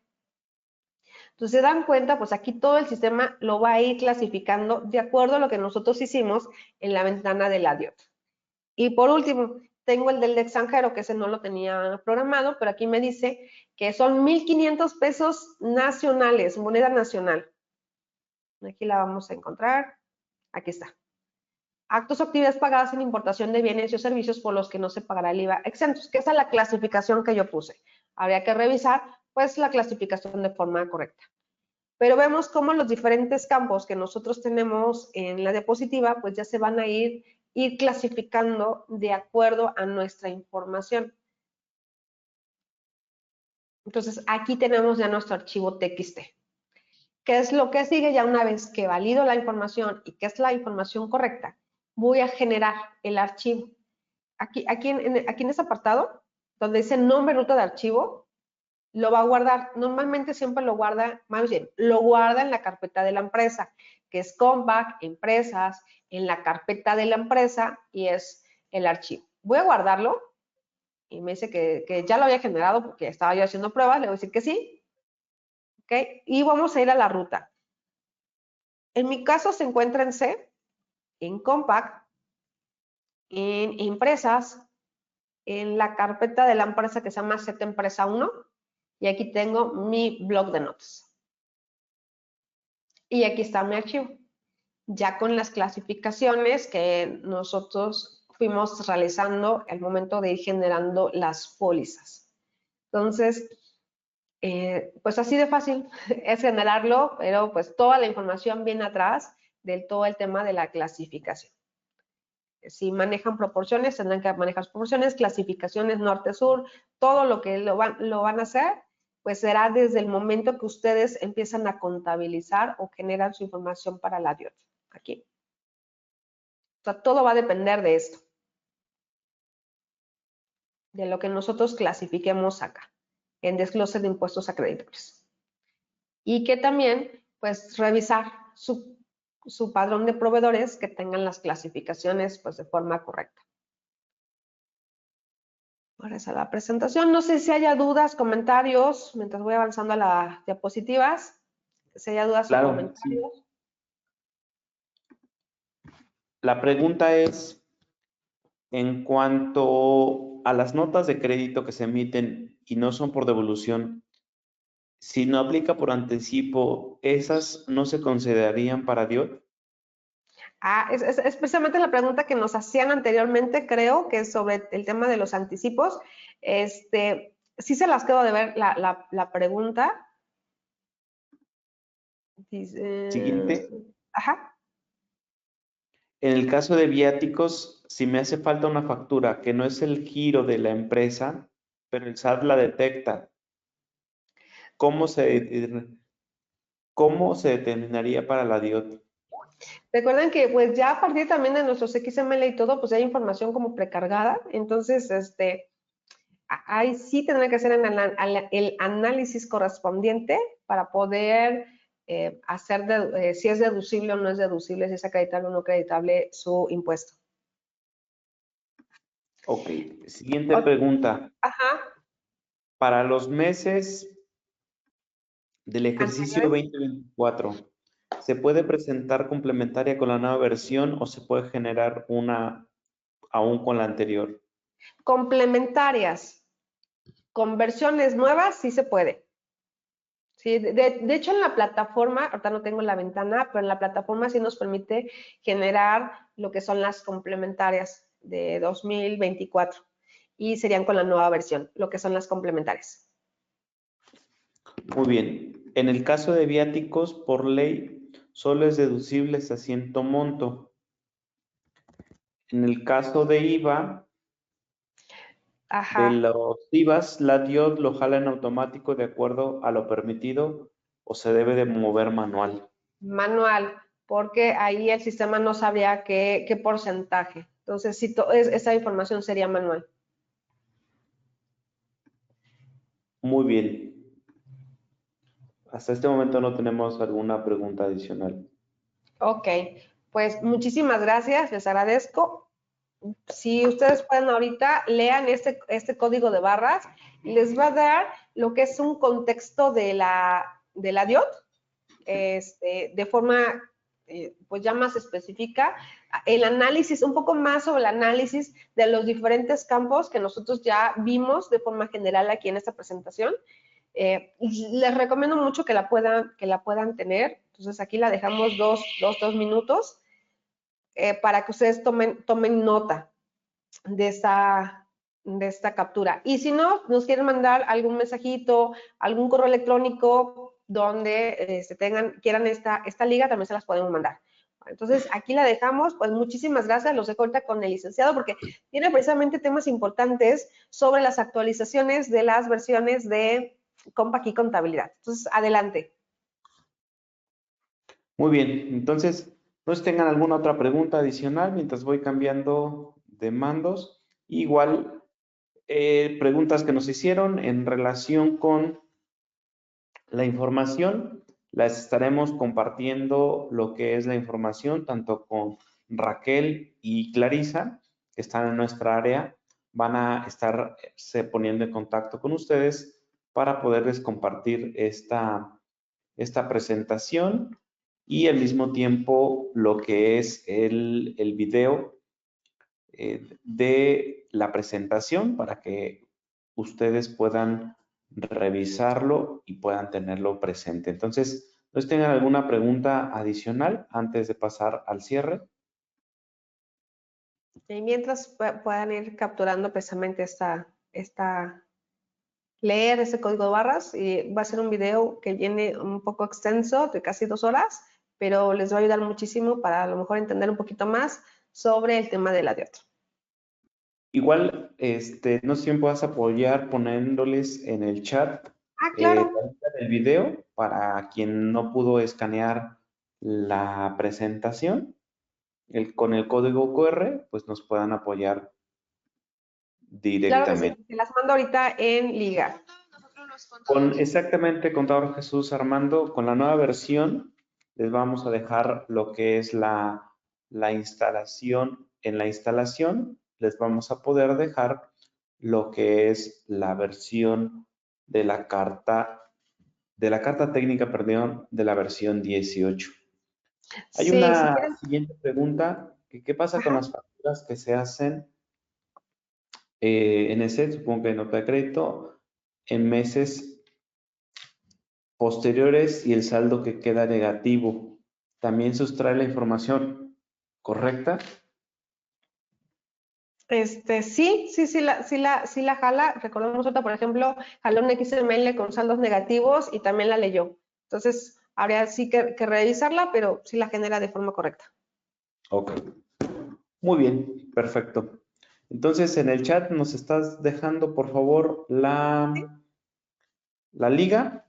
Entonces, se dan cuenta, pues aquí todo el sistema lo va a ir clasificando de acuerdo a lo que nosotros hicimos en la ventana de la DIOT. Y por último, tengo el del extranjero, que ese no lo tenía programado, pero aquí me dice que son 1.500 pesos nacionales, moneda nacional. Aquí la vamos a encontrar. Aquí está. Actos o actividades pagadas en importación de bienes o servicios por los que no se pagará el IVA exentos, que esa es la clasificación que yo puse. Habría que revisar, pues, la clasificación de forma correcta. Pero vemos cómo los diferentes campos que nosotros tenemos en la diapositiva, pues ya se van a ir clasificando de acuerdo a nuestra información. Entonces, aquí tenemos ya nuestro archivo TXT. ¿Qué es lo que sigue? Ya una vez que valido la información y que es la información correcta, voy a generar el archivo. Aquí en ese apartado, donde dice nombre, ruta de archivo, lo va a guardar. Normalmente siempre lo guarda, más bien, lo guarda en la carpeta de la empresa, que es Compact, empresas, en la carpeta de la empresa y es el archivo. Voy a guardarlo y me dice que ya lo había generado porque estaba yo haciendo pruebas, le voy a decir que sí. ¿Ok? Y vamos a ir a la ruta. En mi caso se encuentra en C, en Compact, en empresas, en la carpeta de la empresa que se llama Z Empresa 1 y aquí tengo mi blog de notas. Y aquí está mi archivo, ya con las clasificaciones que nosotros fuimos realizando al momento de ir generando las pólizas. Entonces, pues así de fácil es generarlo, pero pues toda la información viene atrás del todo el tema de la clasificación. Si manejan proporciones, tendrán que manejar proporciones, clasificaciones norte-sur, todo lo que lo van a hacer, pues será desde el momento que ustedes empiezan a contabilizar o generan su información para la DIOT. Aquí. O sea, todo va a depender de esto. De lo que nosotros clasifiquemos acá, en desglose de impuestos acreedores. Y que también, pues, revisar su padrón de proveedores que tengan las clasificaciones, pues, de forma correcta. Ahora es a la presentación. No sé si haya dudas, comentarios, mientras voy avanzando a las diapositivas. Si haya dudas o comentarios. Sí. La pregunta es, en cuanto a las notas de crédito que se emiten y no son por devolución, si no aplica por anticipo, ¿esas no se considerarían para DIOT? Es precisamente la pregunta que nos hacían anteriormente, creo, que es sobre el tema de los anticipos. Sí se las quedo de ver la pregunta. Dice, Siguiente. ajá. En el caso de viáticos, si me hace falta una factura que no es el giro de la empresa, pero el SAT la detecta, ¿cómo se determinaría para la DIOT? Recuerden que pues ya a partir también de nuestros XML y todo, pues hay información como precargada. Entonces, ahí sí tendrán que hacer el análisis correspondiente para poder hacer si es deducible o no es deducible, si es acreditable o no acreditable su impuesto. Ok, siguiente pregunta. Ajá. Para los meses del ejercicio Anteriores. 2024, ¿se puede presentar complementaria con la nueva versión o se puede generar una aún con la anterior? Complementarias. Con versiones nuevas sí se puede. Sí, de hecho en la plataforma, ahorita no tengo la ventana, pero en la plataforma sí nos permite generar lo que son las complementarias de 2024 y serían con la nueva versión, lo que son las complementarias. Muy bien. En el caso de viáticos, por ley, solo es deducible hasta cierto monto. En el caso de IVA, de Ajá, los IVAs, la DIOT lo jala en automático de acuerdo a lo permitido o se debe de mover manual. manual, porque ahí el sistema no sabría qué porcentaje. Entonces, si esa información sería manual. Muy bien. Hasta este momento no tenemos alguna pregunta adicional. Ok, pues muchísimas gracias, les agradezco. Si ustedes pueden ahorita, lean este código de barras, les va a dar lo que es un contexto de la DIOT, de forma pues ya más específica, el análisis, un poco más sobre el análisis de los diferentes campos que nosotros ya vimos de forma general aquí en esta presentación. Les recomiendo mucho que la puedan tener. Entonces aquí la dejamos dos minutos para que ustedes tomen nota de esta captura. Y si no, nos quieren mandar algún mensajito, algún correo electrónico donde quieran esta liga, también se las podemos mandar. Entonces, aquí la dejamos. Pues muchísimas gracias. Los dejo ahorita con el licenciado porque tiene precisamente temas importantes sobre las actualizaciones de las versiones de Compact y Contabilidad. Entonces, adelante. Muy bien, entonces, no sé si tengan alguna otra pregunta adicional mientras voy cambiando de mandos. Igual, preguntas que nos hicieron en relación con la información, las estaremos compartiendo lo que es la información, tanto con Raquel y Clarisa, que están en nuestra área, van a estarse poniendo en contacto con ustedes para poderles compartir esta presentación y al mismo tiempo lo que es el video de la presentación para que ustedes puedan revisarlo y puedan tenerlo presente. Entonces, ¿no tengan alguna pregunta adicional antes de pasar al cierre? Y mientras puedan ir capturando precisamente leer ese código de barras, y va a ser un video que viene un poco extenso, de casi 2 horas, pero les va a ayudar muchísimo para a lo mejor entender un poquito más sobre el tema de la dieta. Igual, no sé si me puedas apoyar poniéndoles en el chat Claro. la lista del video para quien no pudo escanear la presentación. Con el código QR, pues nos puedan apoyar Claro que sí, directamente. te las mando ahorita en liga. Exactamente, contador Jesús Armando, con la nueva versión les vamos a dejar lo que es la instalación. En la instalación les vamos a poder dejar lo que es la versión de la carta técnica, perdón, de la versión 18. Hay Sí, si una quieren. siguiente pregunta, ¿qué pasa con Ajá. las facturas que se hacen en ese, supongo que nota de crédito, en meses posteriores y el saldo que queda negativo? ¿También sustrae la información correcta? Sí la jala. Recordemos otra, por ejemplo, jaló un XML con saldos negativos y también la leyó. Entonces, habría sí que revisarla, pero sí la genera de forma correcta. Ok. Muy bien, perfecto. Entonces, en el chat nos estás dejando, por favor, la liga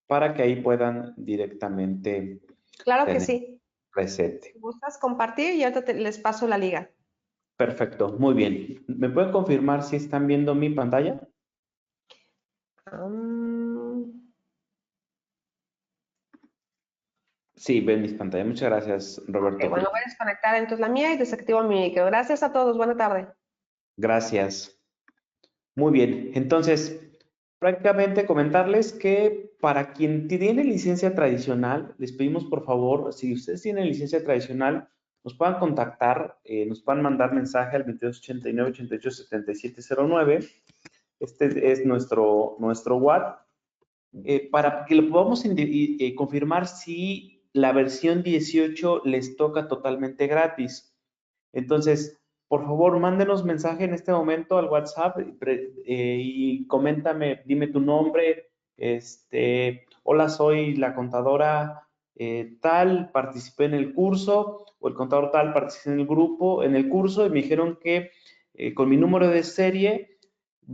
para que ahí puedan directamente Claro que tener. sí. Recete. Si gustas compartir y ahorita les paso la liga. Perfecto, muy bien. ¿Me pueden confirmar si están viendo mi pantalla? Sí, ven mis pantallas. Muchas gracias, Ok, Roberto bueno, Cruz. voy a desconectar entonces la mía y desactivo mi micro. Gracias a todos, buena tarde. Gracias. Muy bien. Entonces, prácticamente comentarles que para quien tiene licencia tradicional, les pedimos por favor, si ustedes tienen licencia tradicional, nos puedan contactar, nos puedan mandar mensaje al 2289 88 7709. Este es nuestro WhatsApp. Para que lo podamos confirmar si la versión 18 les toca totalmente gratis. Entonces, por favor, mándenos mensaje en este momento al WhatsApp y coméntame, dime tu nombre, hola, soy la contadora tal, participé en el curso, o el contador tal, participé en el grupo, en el curso, y me dijeron que con mi número de serie,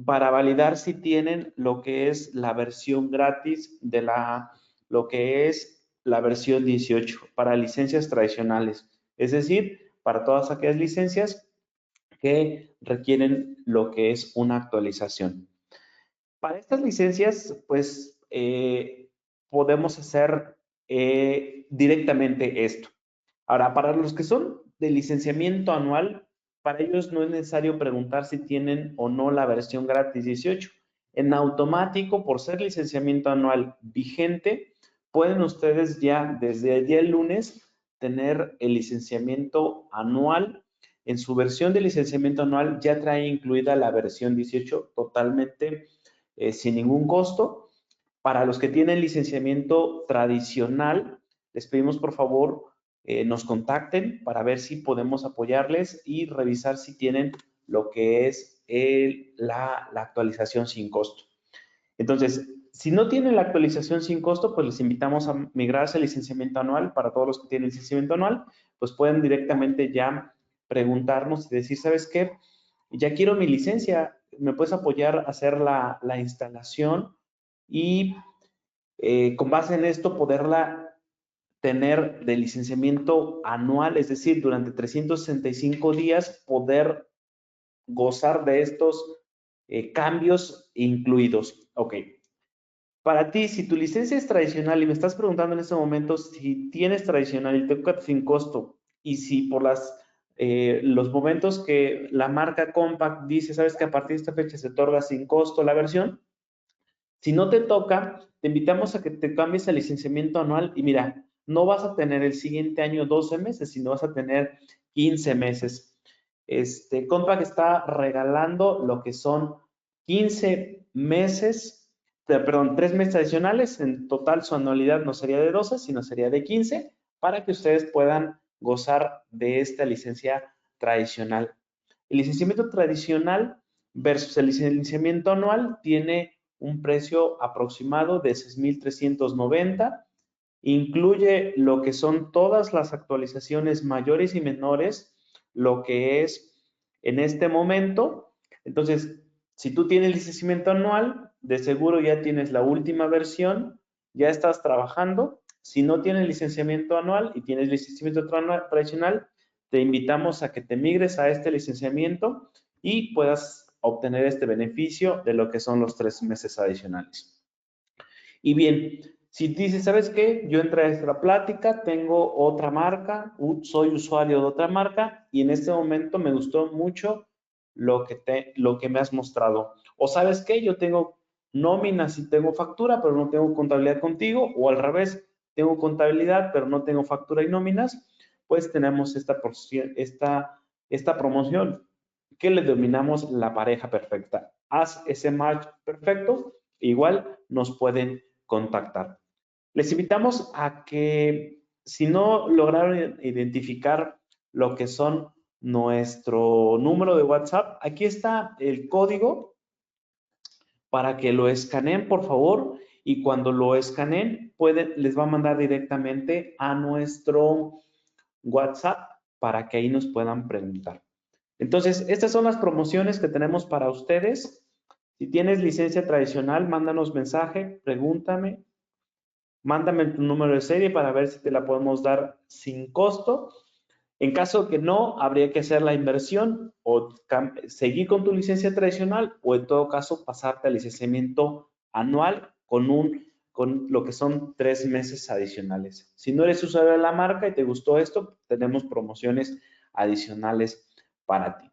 para validar si tienen lo que es la versión gratis de lo que es la versión 18 para licencias tradicionales. Es decir, para todas aquellas licencias que requieren lo que es una actualización. Para estas licencias, pues, podemos hacer directamente esto. Ahora, para los que son de licenciamiento anual, para ellos no es necesario preguntar si tienen o no la versión gratis 18. En automático, por ser licenciamiento anual vigente, pueden ustedes ya desde el día del lunes tener el licenciamiento anual. En su versión de licenciamiento anual ya trae incluida la versión 18 totalmente sin ningún costo. Para los que tienen licenciamiento tradicional, les pedimos por favor nos contacten para ver si podemos apoyarles y revisar si tienen lo que es la actualización sin costo. Entonces, si no tienen la actualización sin costo, pues les invitamos a migrarse al licenciamiento anual. Para todos los que tienen licenciamiento anual, pues pueden directamente ya preguntarnos y decir, ¿sabes qué? Ya quiero mi licencia, ¿me puedes apoyar a hacer la instalación? Y con base en esto poderla tener de licenciamiento anual, es decir, durante 365 días poder gozar de estos cambios incluidos. Ok. Para ti, si tu licencia es tradicional y me estás preguntando en este momento si tienes tradicional y te toca sin costo y si por los momentos que la marca Compact dice, sabes que a partir de esta fecha se otorga sin costo la versión, si no te toca, te invitamos a que te cambies al licenciamiento anual y mira, no vas a tener el siguiente año 12 meses, sino vas a tener 15 meses. Compact está regalando lo que son 15 meses, perdón, 3 meses adicionales. En total su anualidad no sería de 12, sino sería de 15 para que ustedes puedan gozar de esta licencia tradicional. El licenciamiento tradicional versus el licenciamiento anual tiene un precio aproximado de 6,390. Incluye lo que son todas las actualizaciones mayores y menores, lo que es en este momento. Entonces, si tú tienes licenciamiento anual, de seguro ya tienes la última versión, ya estás trabajando. Si no tienes licenciamiento anual y tienes licenciamiento tradicional, te invitamos a que te migres a este licenciamiento y puedas obtener este beneficio de lo que son los 3 meses adicionales. Y bien, si dices, ¿sabes qué? Yo entré a esta plática, tengo otra marca, soy usuario de otra marca y en este momento me gustó mucho lo que me has mostrado. O ¿sabes qué? Yo tengo nóminas y tengo factura, pero no tengo contabilidad contigo. O al revés, tengo contabilidad, pero no tengo factura y nóminas. Pues tenemos esta promoción que le denominamos la pareja perfecta. Haz ese match perfecto, igual nos pueden contactar. Les invitamos a que si no lograron identificar lo que son nuestro número de WhatsApp, aquí está el código para que lo escaneen, por favor, y cuando lo escaneen, les va a mandar directamente a nuestro WhatsApp para que ahí nos puedan preguntar. Entonces, estas son las promociones que tenemos para ustedes. Si tienes licencia tradicional, mándanos mensaje, pregúntame mándame tu número de serie para ver si te la podemos dar sin costo. En caso que no, habría que hacer la inversión o seguir con tu licencia tradicional o en todo caso pasarte al licenciamiento anual con lo que son 3 meses adicionales. Si no eres usuario de la marca y te gustó esto, tenemos promociones adicionales para ti.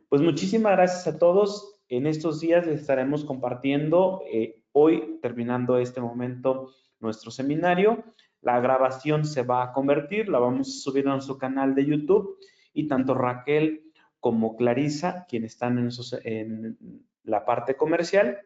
Pues muchísimas gracias a todos. En estos días les estaremos compartiendo, hoy terminando este momento, nuestro seminario. La grabación se va a convertir, la vamos a subir a nuestro canal de YouTube y tanto Raquel como Clarisa, quienes están en la parte comercial,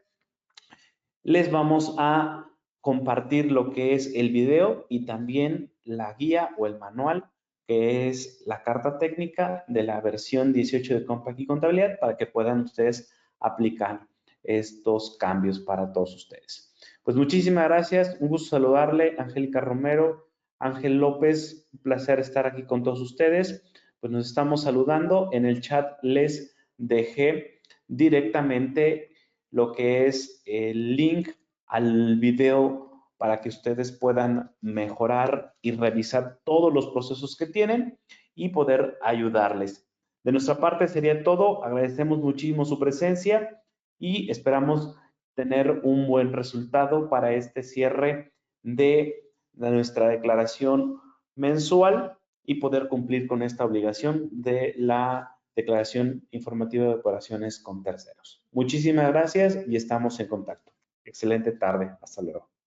les vamos a compartir lo que es el video y también la guía o el manual, que es la carta técnica de la versión 18 de Compact y Contabilidad para que puedan ustedes aplicar estos cambios para todos ustedes. Pues muchísimas gracias, un gusto saludarle, Angélica Romero, Ángel López, un placer estar aquí con todos ustedes. Pues nos estamos saludando, en el chat les dejé directamente lo que es el link al video para que ustedes puedan mejorar y revisar todos los procesos que tienen y poder ayudarles. De nuestra parte sería todo. Agradecemos muchísimo su presencia y esperamos tener un buen resultado para este cierre de nuestra declaración mensual y poder cumplir con esta obligación de la declaración informativa de operaciones con terceros. Muchísimas gracias y estamos en contacto. Excelente tarde. Hasta luego.